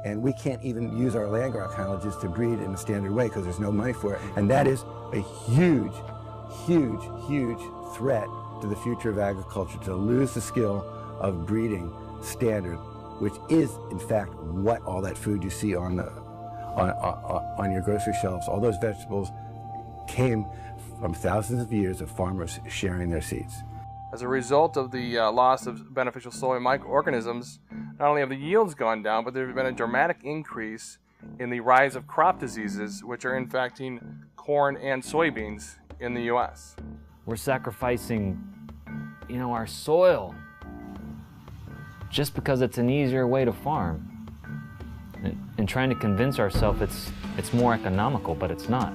and we can't even use our land-grant colleges to breed in a standard way because there's no money for it. And that is a huge, huge, huge threat to the future of agriculture, to lose the skill of breeding standard, which is in fact what all that food you see on your grocery shelves, all those vegetables came from thousands of years of farmers sharing their seeds. As a result of the loss of beneficial soil microorganisms, not only have the yields gone down, but there's been a dramatic increase in the rise of crop diseases, which are infecting corn and soybeans in the U.S. We're sacrificing, our soil just because it's an easier way to farm, and trying to convince ourselves it's more economical, but it's not.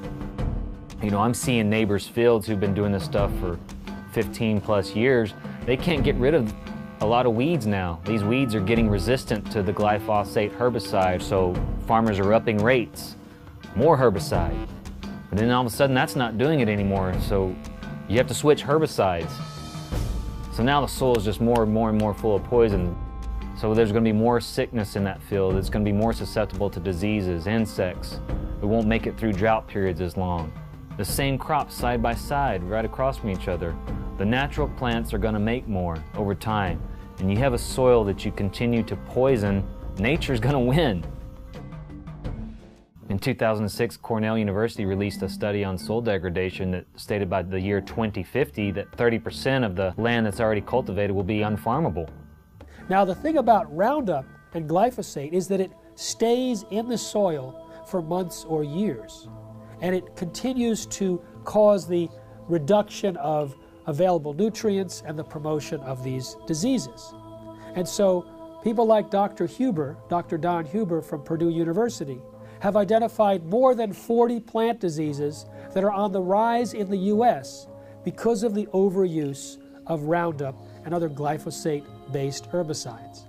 I'm seeing neighbors' fields who've been doing this stuff for 15 plus years. They can't get rid of a lot of weeds now. These weeds are getting resistant to the glyphosate herbicide, so farmers are upping rates, more herbicide. But then all of a sudden that's not doing it anymore, so you have to switch herbicides. So now the soil is just more and more full of poison. So there's going to be more sickness in that field. It's going to be more susceptible to diseases, insects. It won't make it through drought periods as long. The same crops side by side, right across from each other. The natural plants are going to make more over time. And you have a soil that you continue to poison, nature's going to win. In 2006, Cornell University released a study on soil degradation that stated by the year 2050 that 30% of the land that's already cultivated will be unfarmable. Now, the thing about Roundup and glyphosate is that it stays in the soil for months or years. and it continues to cause the reduction of available nutrients and the promotion of these diseases. And so people like Dr. Don Huber from Purdue University, have identified more than 40 plant diseases that are on the rise in the U.S. because of the overuse of Roundup and other glyphosate-based herbicides.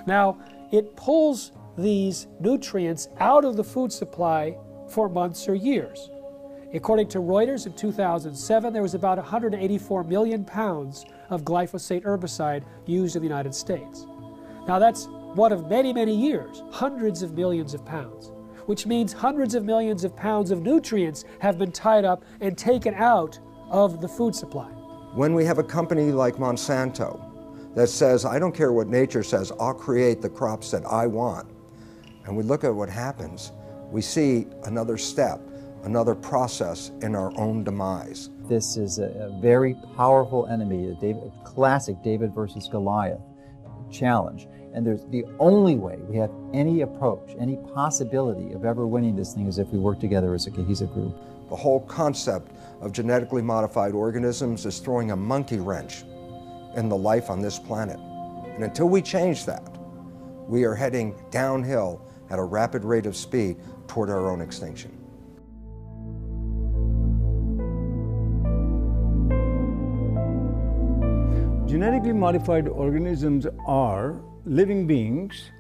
Now, it pulls these nutrients out of the food supply for months or years. According to Reuters, in 2007, there was about 184 million pounds of glyphosate herbicide used in the United States. Now, that's one of many, many years, hundreds of millions of pounds, which means hundreds of millions of pounds of nutrients have been tied up and taken out of the food supply. When we have a company like Monsanto that says, I don't care what nature says, I'll create the crops that I want, and we look at what happens, we see another step, another process in our own demise. This is a very powerful enemy, a classic David versus Goliath challenge. And there's the only way we have any approach, any possibility of ever winning this thing is if we work together as a cohesive group. The whole concept of genetically modified organisms is throwing a monkey wrench in the life on this planet. And until we change that, we are heading downhill at a rapid rate of speed toward our own extinction. Genetically modified organisms are living beings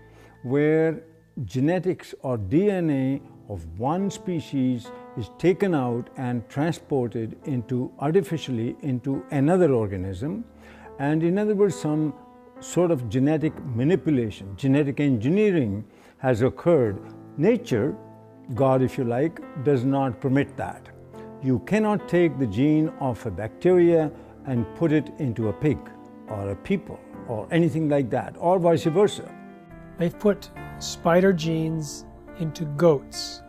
where genetics or DNA of one species is taken out and transported artificially into another organism. And in other words, some sort of genetic manipulation, genetic engineering has occurred. Nature, God if you like, does not permit that. You cannot take the gene of a bacteria and put it into a pig or a people or anything like that, or vice versa. They've put spider genes into goats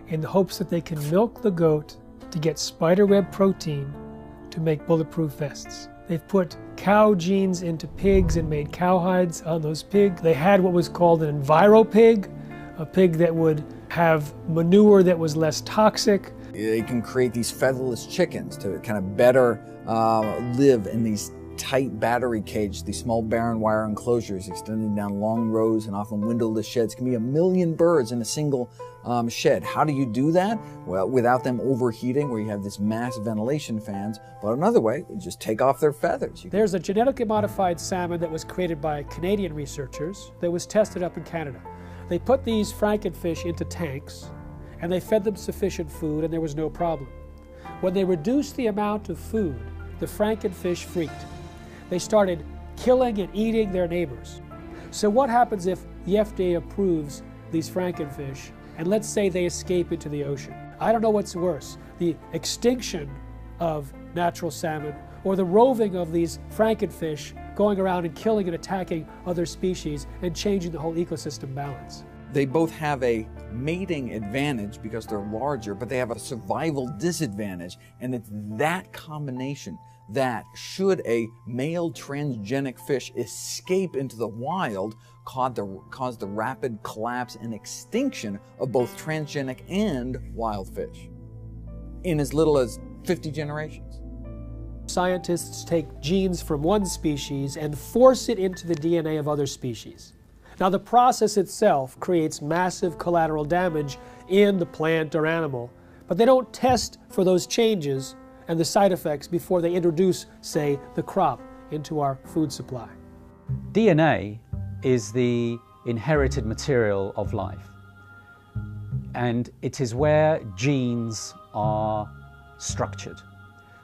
in the hopes that they can milk the goat to get spiderweb protein to make bulletproof vests. They've put cow genes into pigs and made cowhides on those pigs. They had what was called an enviropig, a pig that would have manure that was less toxic. They can create these featherless chickens to kind of better live in these tight battery cages, these small barren wire enclosures extending down long rows and often windowless sheds. Can be 1 million birds in a single shed. How do you do that? Well, without them overheating, where you have this mass ventilation fans. But another way, you just take off their feathers. There's a genetically modified salmon that was created by Canadian researchers that was tested up in Canada. They put these frankenfish into tanks and they fed them sufficient food and there was no problem. When they reduced the amount of food, the frankenfish freaked. They started killing and eating their neighbors. So what happens if the FDA approves these frankenfish and let's say they escape into the ocean? I don't know what's worse, the extinction of natural salmon or the roving of these frankenfish going around and killing and attacking other species and changing the whole ecosystem balance. They both have a mating advantage because they're larger, but they have a survival disadvantage. And it's that combination that, should a male transgenic fish escape into the wild, cause the rapid collapse and extinction of both transgenic and wild fish in as little as 50 generations. Scientists take genes from one species and force it into the DNA of other species. Now, the process itself creates massive collateral damage in the plant or animal, but they don't test for those changes and the side effects before they introduce, say, the crop into our food supply. DNA is the inherited material of life, and it is where genes are structured.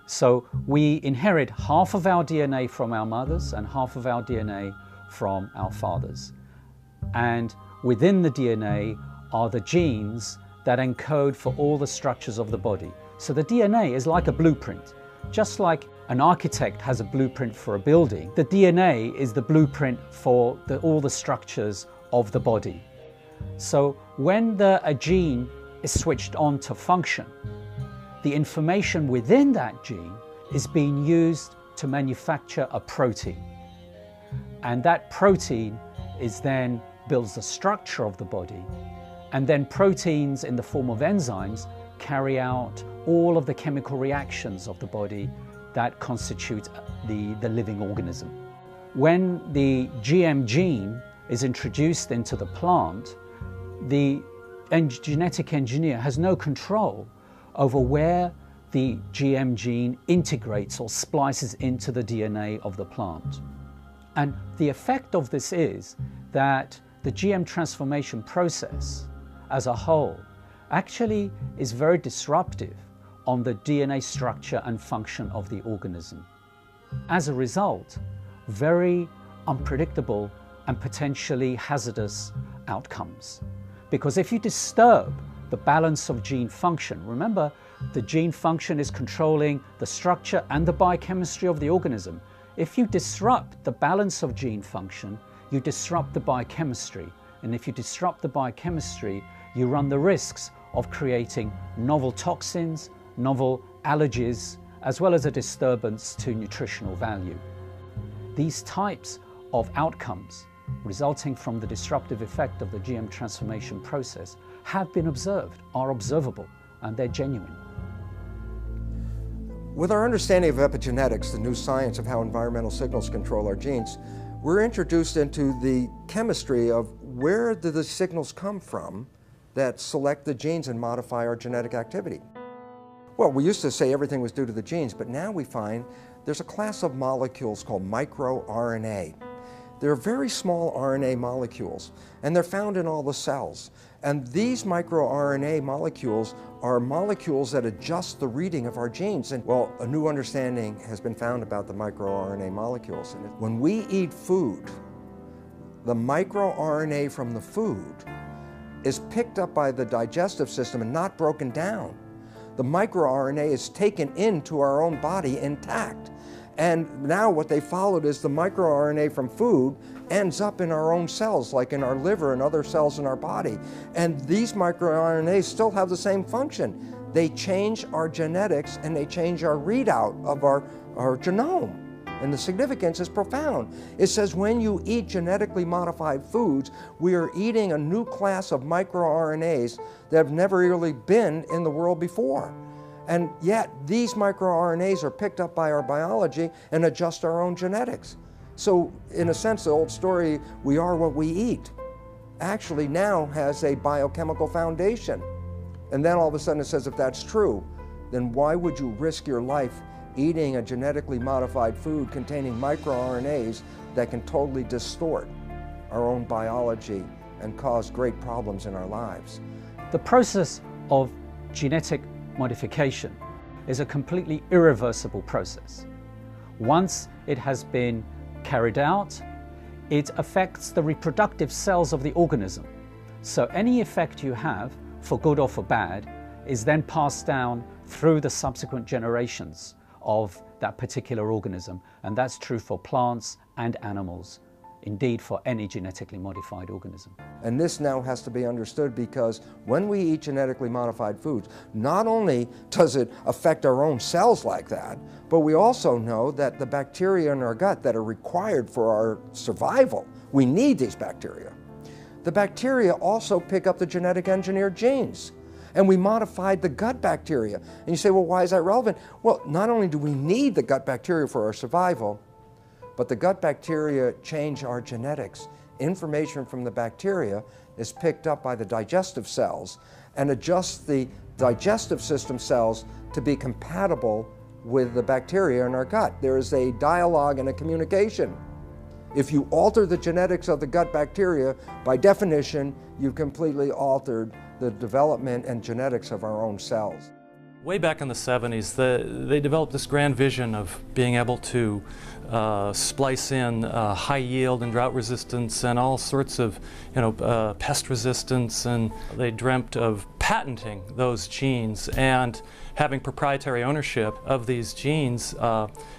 So we inherit half of our DNA from our mothers and half of our DNA from our fathers. And within the DNA are the genes that encode for all the structures of the body. So the DNA is like a blueprint. Just like an architect has a blueprint for a building, the DNA is the blueprint for all the structures of the body. So when a gene is switched on to function, the information within that gene is being used to manufacture a protein. And that protein then builds the structure of the body. And then proteins in the form of enzymes carry out all of the chemical reactions of the body that constitute the living organism. When the GM gene is introduced into the plant, the genetic engineer has no control over where the GM gene integrates or splices into the DNA of the plant. And the effect of this is that the GM transformation process as a whole actually is very disruptive on the DNA structure and function of the organism. As a result, very unpredictable and potentially hazardous outcomes. Because if you disturb the balance of gene function, remember, the gene function is controlling the structure and the biochemistry of the organism. If you disrupt the balance of gene function, you disrupt the biochemistry. And if you disrupt the biochemistry, you run the risks of creating novel toxins, novel allergies, as well as a disturbance to nutritional value. These types of outcomes resulting from the disruptive effect of the GM transformation process have been observed, are observable, and they're genuine. With our understanding of epigenetics, the new science of how environmental signals control our genes, we're introduced into the chemistry of where do the signals come from that select the genes and modify our genetic activity. Well, we used to say everything was due to the genes, but now we find there's a class of molecules called microRNA. They're very small RNA molecules, and they're found in all the cells. And these microRNA molecules are molecules that adjust the reading of our genes. And well, a new understanding has been found about the microRNA molecules. And when we eat food, the microRNA from the food is picked up by the digestive system and not broken down. The microRNA is taken into our own body intact. And now what they followed is the microRNA from food ends up in our own cells, like in our liver and other cells in our body. And these microRNAs still have the same function. They change our genetics and they change our readout of our genome. And the significance is profound. It says when you eat genetically modified foods, we are eating a new class of microRNAs that have never really been in the world before. And yet, these microRNAs are picked up by our biology and adjust our own genetics. So, in a sense, the old story, we are what we eat, actually now has a biochemical foundation. And then all of a sudden it says, if that's true, then why would you risk your life eating a genetically modified food containing microRNAs that can totally distort our own biology and cause great problems in our lives? The process of genetic modification is a completely irreversible process. Once it has been carried out, it affects the reproductive cells of the organism. So any effect you have, for good or for bad, is then passed down through the subsequent generations of that particular organism. And that's true for plants and animals. Indeed, for any genetically modified organism. And this now has to be understood because when we eat genetically modified foods, not only does it affect our own cells like that, but we also know that the bacteria in our gut that are required for our survival, we need these bacteria. The bacteria also pick up the genetic engineered genes. And we modified the gut bacteria. And you say, well, why is that relevant? Well, not only do we need the gut bacteria for our survival, but the gut bacteria change our genetics. Information from the bacteria is picked up by the digestive cells and adjusts the digestive system cells to be compatible with the bacteria in our gut. There is a dialogue and a communication. If you alter the genetics of the gut bacteria, by definition, you've completely altered the development and genetics of our own cells. Way back in the 70s, they developed this grand vision of being able to splice in high yield and drought resistance and all sorts of, pest resistance, and they dreamt of patenting those genes and having proprietary ownership of these genes.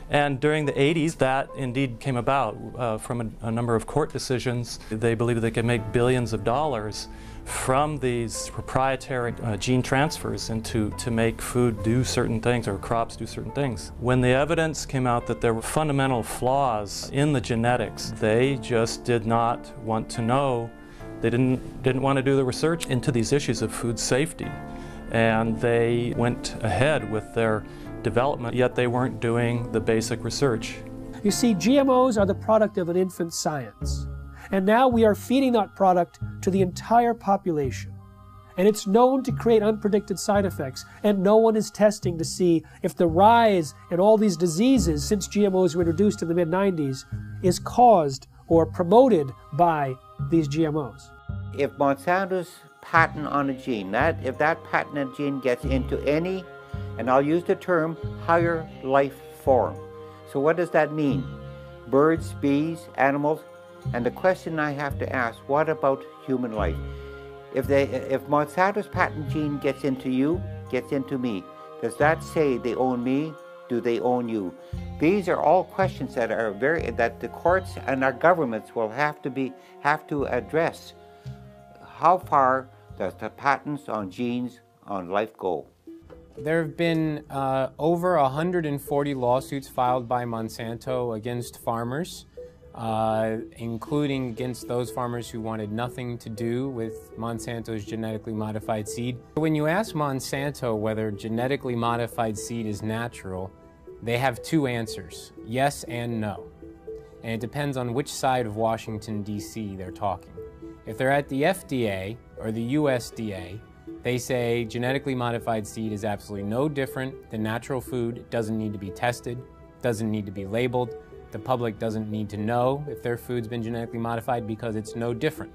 And during the 80s, that indeed came about from a number of court decisions. They believed they could make billions of dollars from these proprietary gene transfers to make food do certain things or crops do certain things. When the evidence came out that there were fundamental flaws in the genetics, they just did not want to know. They didn't want to do the research into these issues of food safety. and they went ahead with their development, yet they weren't doing the basic research. You see, GMOs are the product of an infant science. And now we are feeding that product to the entire population. And it's known to create unpredicted side effects, and no one is testing to see if the rise in all these diseases since GMOs were introduced in the mid-90s is caused or promoted by these GMOs. If Monsanto's patent on a gene, if that patented gene gets into any, and I'll use the term, higher life form. So what does that mean? Birds, bees, animals, and the question I have to ask, what about human life? If Monsanto's patent gene gets into you, gets into me, does that say they own me? Do they own you? These are all questions that are that the courts and our governments will have to address. How far does the patents on genes on life go? There have been over 140 lawsuits filed by Monsanto against farmers, including against those farmers who wanted nothing to do with Monsanto's genetically modified seed. When you ask Monsanto whether genetically modified seed is natural, they have two answers, yes and no. And it depends on which side of Washington, D.C. they're talking. If they're at the FDA or the USDA, they say genetically modified seed is absolutely no different than natural food. It doesn't need to be tested, doesn't need to be labeled. The public doesn't need to know if their food's been genetically modified because it's no different.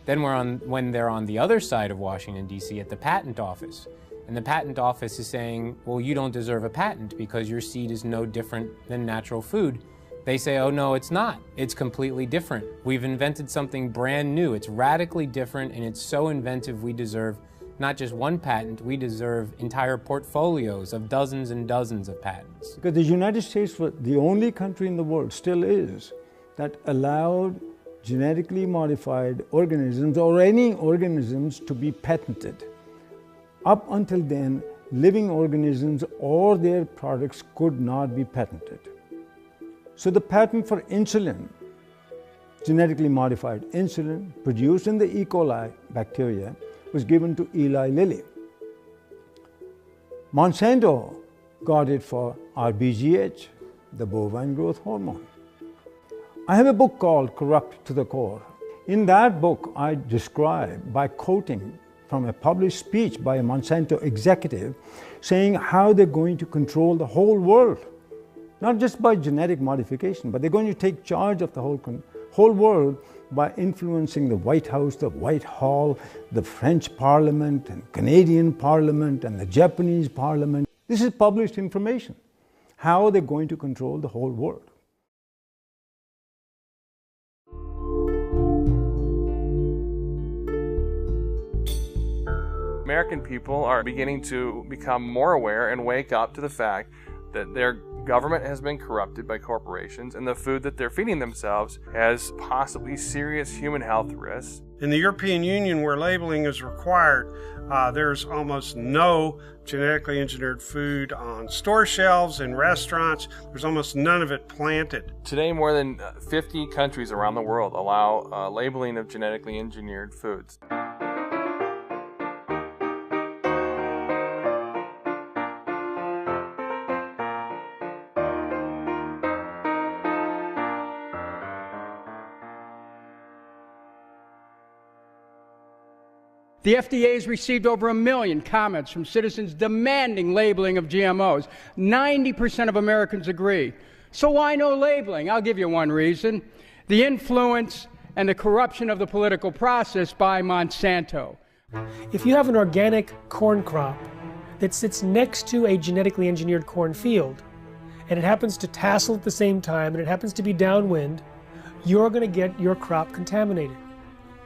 Then when they're on the other side of Washington, D.C. at the patent office, and the patent office is saying, well, you don't deserve a patent because your seed is no different than natural food. They say, oh no, it's not. It's completely different. We've invented something brand new. It's radically different, and it's so inventive we deserve not just one patent, we deserve entire portfolios of dozens and dozens of patents. Because the United States was the only country in the world, still is, that allowed genetically modified organisms or any organisms to be patented. Up until then, living organisms or their products could not be patented. So the patent for insulin, genetically modified insulin produced in the E. coli bacteria, was given to Eli Lilly. Monsanto got it for RBGH, the bovine growth hormone. I have a book called Corrupt to the Core. In that book, I describe, by quoting from a published speech by a Monsanto executive, saying how they're going to control the whole world, not just by genetic modification, but they're going to take charge of the whole world by influencing the White House, the Whitehall, the French Parliament, and Canadian Parliament, and the Japanese Parliament. This is published information, how they're going to control the whole world. American people are beginning to become more aware and wake up to the fact that their government has been corrupted by corporations, and the food that they're feeding themselves has possibly serious human health risks. In the European Union, where labeling is required, there's almost no genetically engineered food on store shelves in restaurants. There's almost none of it planted. Today, more than 50 countries around the world allow labeling of genetically engineered foods. The FDA has received over 1 million comments from citizens demanding labeling of GMOs. 90% of Americans agree. So why no labeling? I'll give you one reason. The influence and the corruption of the political process by Monsanto. If you have an organic corn crop that sits next to a genetically engineered corn field, and it happens to tassel at the same time, and it happens to be downwind, you're going to get your crop contaminated.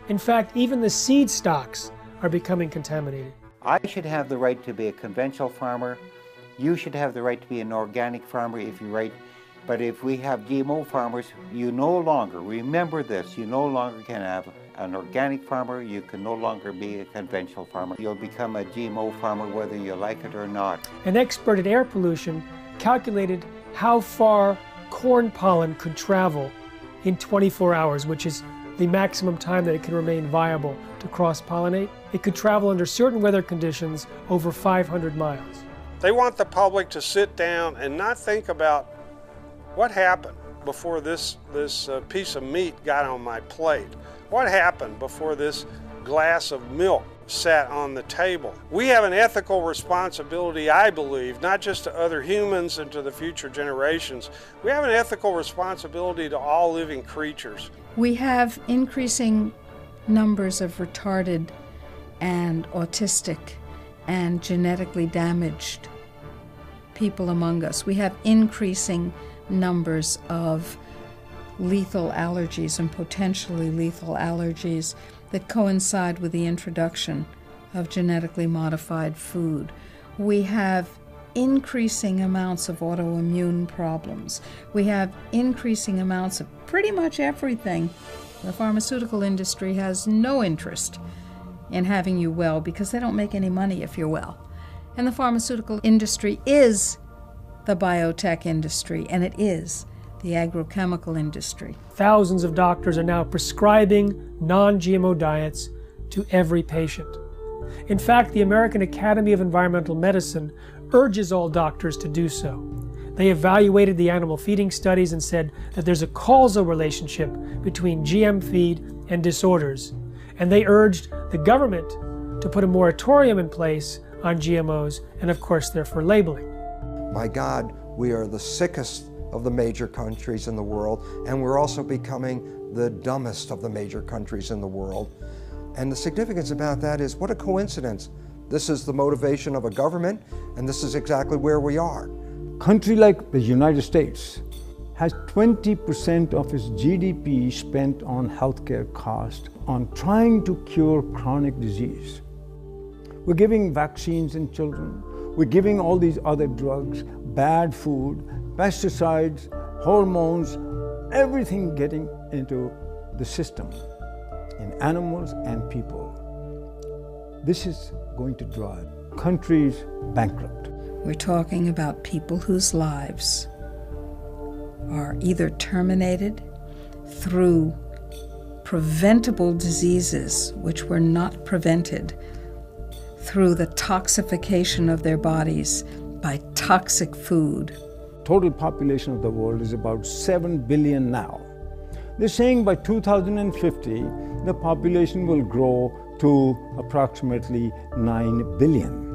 In fact, even the seed stocks are becoming contaminated. I should have the right to be a conventional farmer. You should have the right to be an organic farmer if you're right. But if we have GMO farmers, you no longer, remember this, you no longer can have an organic farmer, you can no longer be a conventional farmer. You'll become a GMO farmer whether you like it or not. An expert in air pollution calculated how far corn pollen could travel in 24 hours, which is the maximum time that it can remain viable to cross-pollinate. It could travel under certain weather conditions over 500 miles. They want the public to sit down and not think about what happened before this piece of meat got on my plate. What happened before this glass of milk sat on the table? We have an ethical responsibility, I believe, not just to other humans and to the future generations. We have an ethical responsibility to all living creatures. We have increasing numbers of retarded and autistic and genetically damaged people among us. We have increasing numbers of lethal allergies and potentially lethal allergies that coincide with the introduction of genetically modified food. We have increasing amounts of autoimmune problems. We have increasing amounts of pretty much everything. The pharmaceutical industry has no interest in having you well because they don't make any money if you're well. And the pharmaceutical industry is the biotech industry, and it is the agrochemical industry. Thousands of doctors are now prescribing non-GMO diets to every patient. In fact, the American Academy of Environmental Medicine urges all doctors to do so. They evaluated the animal feeding studies and said that there's a causal relationship between GM feed and disorders. And they urged the government to put a moratorium in place on GMOs, and of course they're for labeling. My God, we are the sickest of the major countries in the world, and we're also becoming the dumbest of the major countries in the world. And the significance about that is, what a coincidence. This is the motivation of a government, and this is exactly where we are. A country like the United States has 20% of its GDP spent on healthcare costs, on trying to cure chronic disease. We're giving vaccines in children. We're giving all these other drugs, bad food, pesticides, hormones, everything getting into the system in animals and people. This is going to drive countries bankrupt. We're talking about people whose lives are either terminated through preventable diseases which were not prevented through the toxification of their bodies by toxic food. Total population of the world is about 7 billion now. They're saying by 2050, the population will grow to approximately 9 billion.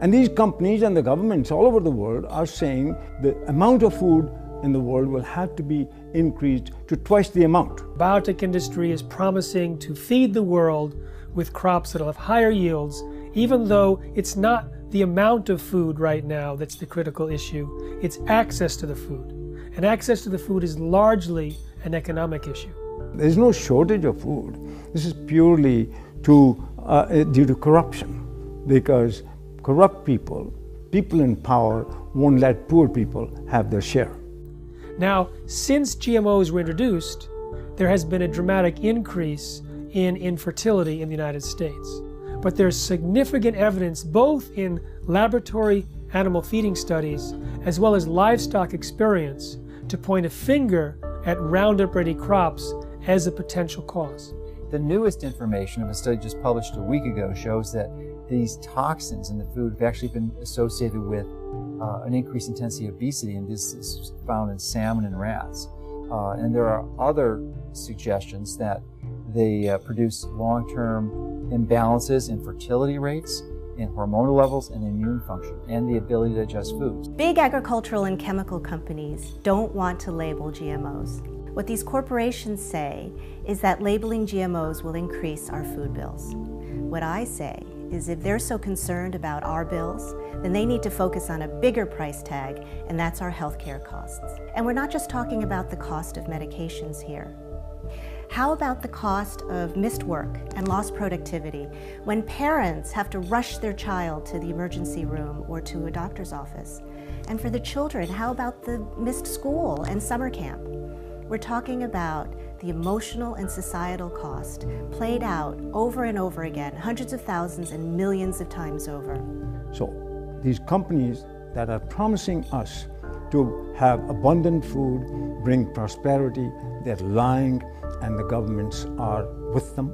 And these companies and the governments all over the world are saying the amount of food in the world will have to be increased to twice the amount. The biotech industry is promising to feed the world with crops that will have higher yields, even though it's not the amount of food right now that's the critical issue, it's access to the food. And access to the food is largely an economic issue. There's no shortage of food. This is purely due to corruption, because corrupt people in power, won't let poor people have their share. Now, since GMOs were introduced, there has been a dramatic increase in infertility in the United States. But there's significant evidence both in laboratory animal feeding studies as well as livestock experience to point a finger at Roundup-ready crops as a potential cause. The newest information of a study just published a week ago shows that these toxins in the food have actually been associated with an increased intensity of obesity, and this is found in salmon and rats. And there are other suggestions that they produce long-term imbalances in fertility rates, in hormonal levels, and immune function, and the ability to digest foods. Big agricultural and chemical companies don't want to label GMOs. What these corporations say is that labeling GMOs will increase our food bills. What I say is if they're so concerned about our bills, then they need to focus on a bigger price tag, and that's our healthcare costs. And we're not just talking about the cost of medications here. How about the cost of missed work and lost productivity when parents have to rush their child to the emergency room or to a doctor's office? And for the children, how about the missed school and summer camp? We're talking about the emotional and societal cost played out over and over again, hundreds of thousands and millions of times over. So these companies that are promising us to have abundant food, bring prosperity. They're lying, and the governments are with them.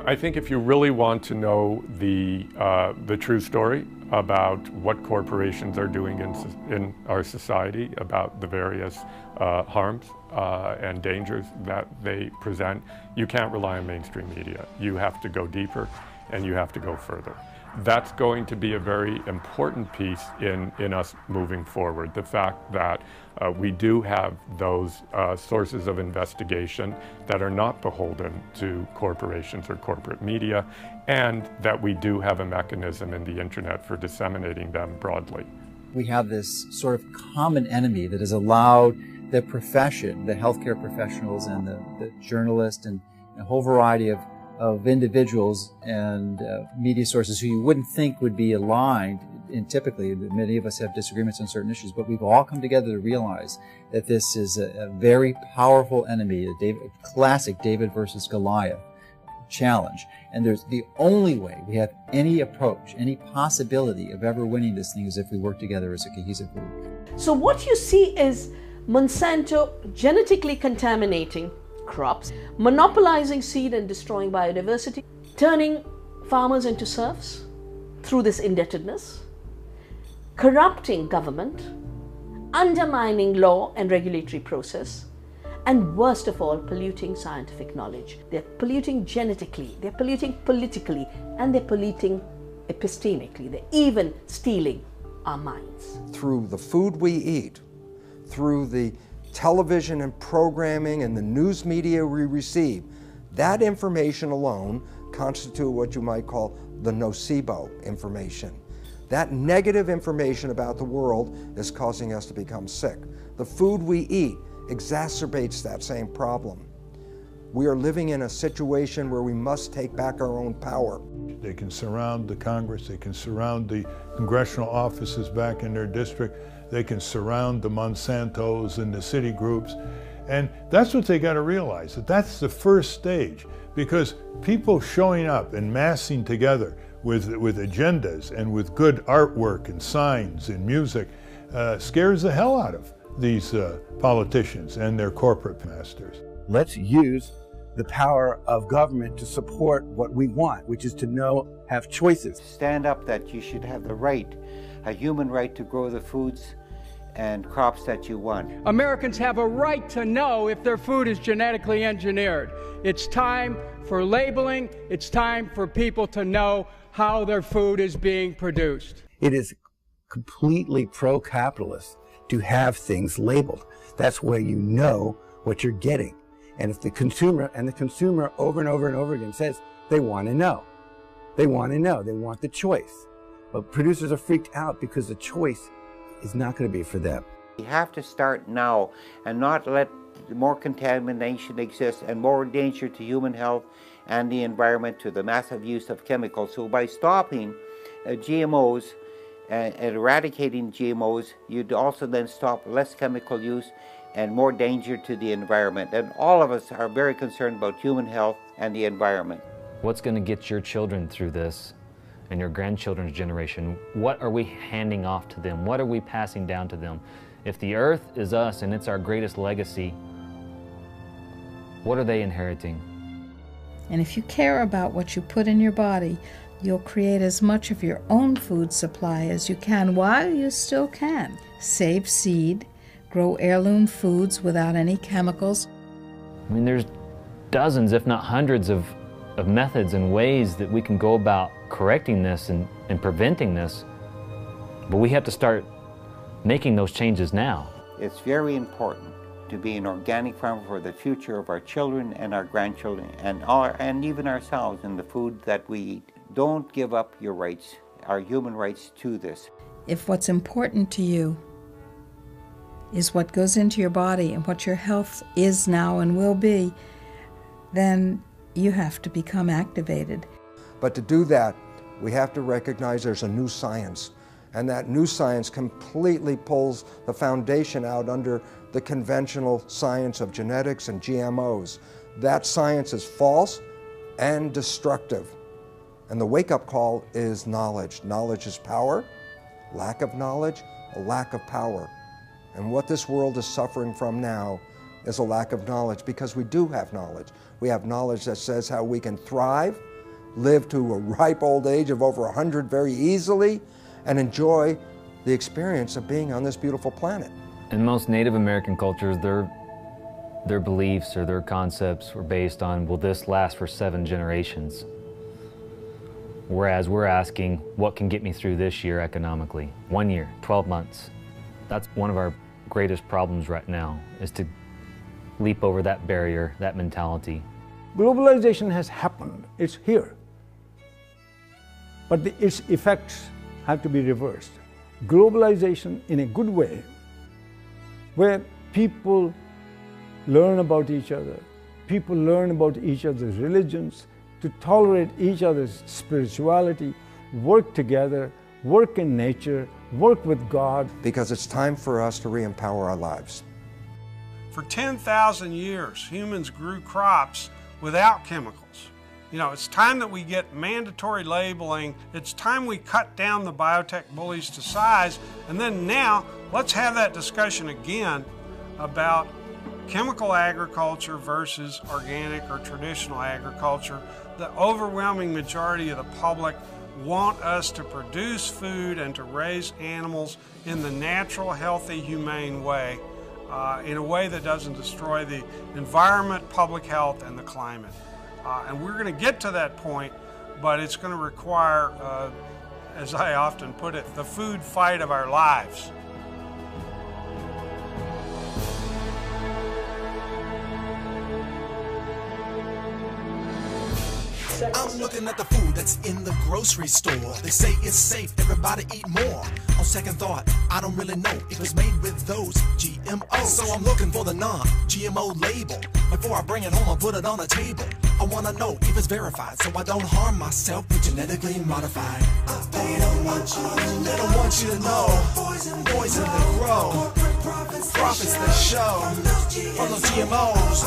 I think if you really want to know the true story about what corporations are doing in our society, about the various harms and dangers that they present, you can't rely on mainstream media. You have to go deeper and you have to go further. That's going to be a very important piece in us moving forward. The fact that we do have those sources of investigation that are not beholden to corporations or corporate media, and that we do have a mechanism in the internet for disseminating them broadly. We have this sort of common enemy that has allowed the profession, the healthcare professionals and the journalists and a whole variety of individuals and media sources who you wouldn't think would be aligned, and typically many of us have disagreements on certain issues, but we've all come together to realize that this is a very powerful enemy, a classic David versus Goliath challenge. And there's the only way we have any approach, any possibility of ever winning this thing is if we work together as a cohesive group. So what you see is Monsanto genetically contaminating crops, monopolizing seed and destroying biodiversity, turning farmers into serfs through this indebtedness, corrupting government, undermining law and regulatory process, and worst of all, polluting scientific knowledge. They're polluting genetically, they're polluting politically, and they're polluting epistemically. They're even stealing our minds. Through the food we eat, through the television and programming and the news media we receive, that information alone constitute what you might call the nocebo information. That negative information about the world is causing us to become sick. The food we eat exacerbates that same problem. We are living in a situation where we must take back our own power. They can surround the Congress, they can surround the congressional offices back in their district, they can surround the Monsantos and the city groups. And that's what they got to realize, that that's the first stage, because people showing up and massing together with agendas and with good artwork and signs and music scares the hell out of these politicians and their corporate masters. Let's use the power of government to support what we want, which is to have choices. Stand up that you should have the right, a human right to grow the foods and crops that you want. Americans have a right to know if their food is genetically engineered. It's time for labeling. It's time for people to know how their food is being produced. It is completely pro-capitalist to have things labeled. That's where you know what you're getting. And if the consumer over and over and over again says they want to know, they want the choice. But producers are freaked out because the choice is not going to be for them. We have to start now and not let more contamination exist and more danger to human health and the environment to the massive use of chemicals. So by stopping GMOs and eradicating GMOs, you'd also then stop less chemical use and more danger to the environment. And all of us are very concerned about human health and the environment. What's going to get your children through this and your grandchildren's generation? What are we handing off to them? What are we passing down to them? If the earth is us and it's our greatest legacy, what are they inheriting? And if you care about what you put in your body, you'll create as much of your own food supply as you can while you still can. Save seed, grow heirloom foods without any chemicals. I mean, there's dozens, if not hundreds of methods and ways that we can go about correcting this and preventing this, but we have to start making those changes now. It's very important to be an organic farmer for the future of our children and our grandchildren and even ourselves in the food that we eat. Don't give up your rights, our human rights to this. If what's important to you is what goes into your body and what your health is now and will be, then you have to become activated. But to do that, we have to recognize there's a new science, and that new science completely pulls the foundation out under the conventional science of genetics and GMOs. That science is false and destructive. And the wake-up call is knowledge. Knowledge is power. Lack of knowledge, a lack of power. And what this world is suffering from now is a lack of knowledge, because we do have knowledge. We have knowledge that says how we can thrive, live to a ripe old age of over 100 very easily, and enjoy the experience of being on this beautiful planet. In most Native American cultures, their beliefs or their concepts were based on, will this last for 7 generations? Whereas we're asking, what can get me through this year economically? 1 year, 12 months. That's one of our greatest problems right now, is to leap over that barrier, that mentality. Globalization has happened, it's here. But its effects have to be reversed. Globalization in a good way, where people learn about each other, people learn about each other's religions, to tolerate each other's spirituality, work together, work in nature, work with God. Because it's time for us to re-empower our lives. For 10,000 years, humans grew crops without chemicals. You know, it's time that we get mandatory labeling. It's time we cut down the biotech bullies to size. And then now, let's have that discussion again about chemical agriculture versus organic or traditional agriculture. The overwhelming majority of the public want us to produce food and to raise animals in the natural, healthy, humane way, in a way that doesn't destroy the environment, public health, and the climate. And we're going to get to that point, but it's going to require, as I often put it, the food fight of our lives. I'm looking at the food that's in the grocery store. They say it's safe, everybody eat more. On second thought, I don't really know if it's made with those GMOs. So I'm looking for the non-GMO label. Before I bring it home, I'll put it on the table. I wanna know if it's verified, so I don't harm myself with genetically modified. They don't want you to know. Poison they grow. Profits they show. From those GMOs.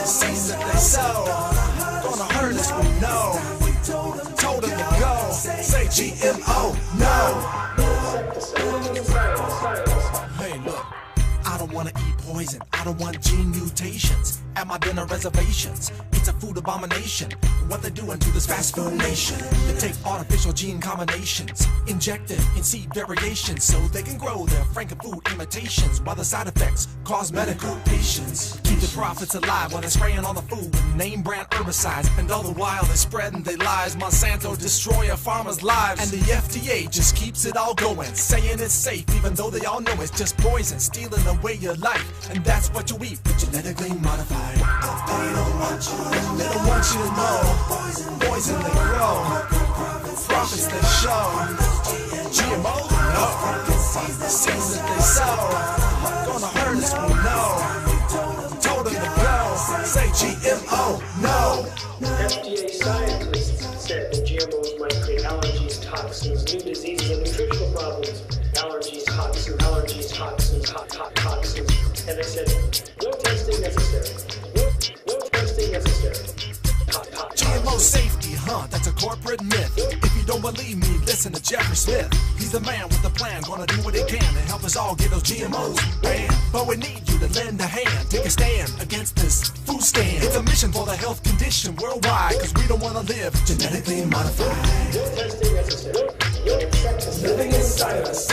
Seeds that they sow. Gonna hurt us, we know. Told them to go. Say GMO, no. Hey, look. I don't want to eat poison. I don't want gene mutations at my dinner reservations. It's a food abomination. What they're doing to this fast food nation. They take artificial gene combinations, inject them in seed variations so they can grow their frankenfood imitations, while the side effects cause medical patients. Keep the profits alive while they're spraying all the food with name brand herbicides, and all the while they're spreading their lies. Monsanto destroy our farmers' lives, and the FDA just keeps it all going, saying it's safe even though they all know it's just poison, stealing away your life. And that's what you eat, genetically modified. They don't want you to know. Poison they grow. Profits they show. GMO, no. Seeds that they sow. Gonna hurt us, we know. Told them to go. Say GMO, no. FDA scientists said that GMOs might create allergies, toxins, new diseases, and nutritional problems. Allergies, toxins, toxins. And they said, no testing necessary. No testing necessary. GMO safety, that's a corporate myth. If you don't believe me, listen to Jeffrey Smith. He's the man with the plan, gonna do what he can to help us all get those GMOs banned. But we need you to lend a hand, take a stand against this food stand. It's a mission for the health condition worldwide, cause we don't wanna live genetically modified. No testing necessary. No insecticide. Living inside of us.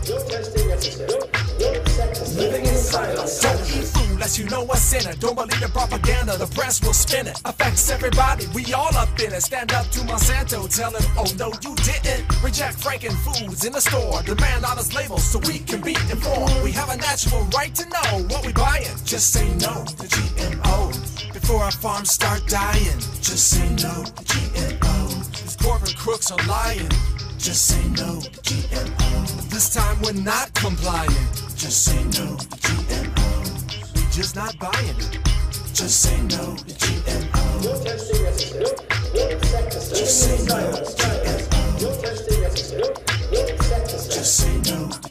No testing necessary. No insecticide. Living inside of us. Don't eat food unless you know what's in it. Don't believe the propaganda, the press will spin it. Affects everybody, we all up in it. Stand up to Monsanto, tell him, oh no you didn't. Reject Franken foods in the store. Demand honest labels so we can be informed. We have a natural right to know what we buying. Just say no to GMO before our farms start dying. Just say no to GMO. These corporate crooks are lying. Just say no to GMO. This time we're not complying. Just say no to GMO. We just not buying it. Just say no to GMO. No testing necessary. No insecticide. Just say no to GMO. No testing necessary. No insecticide. Just say no to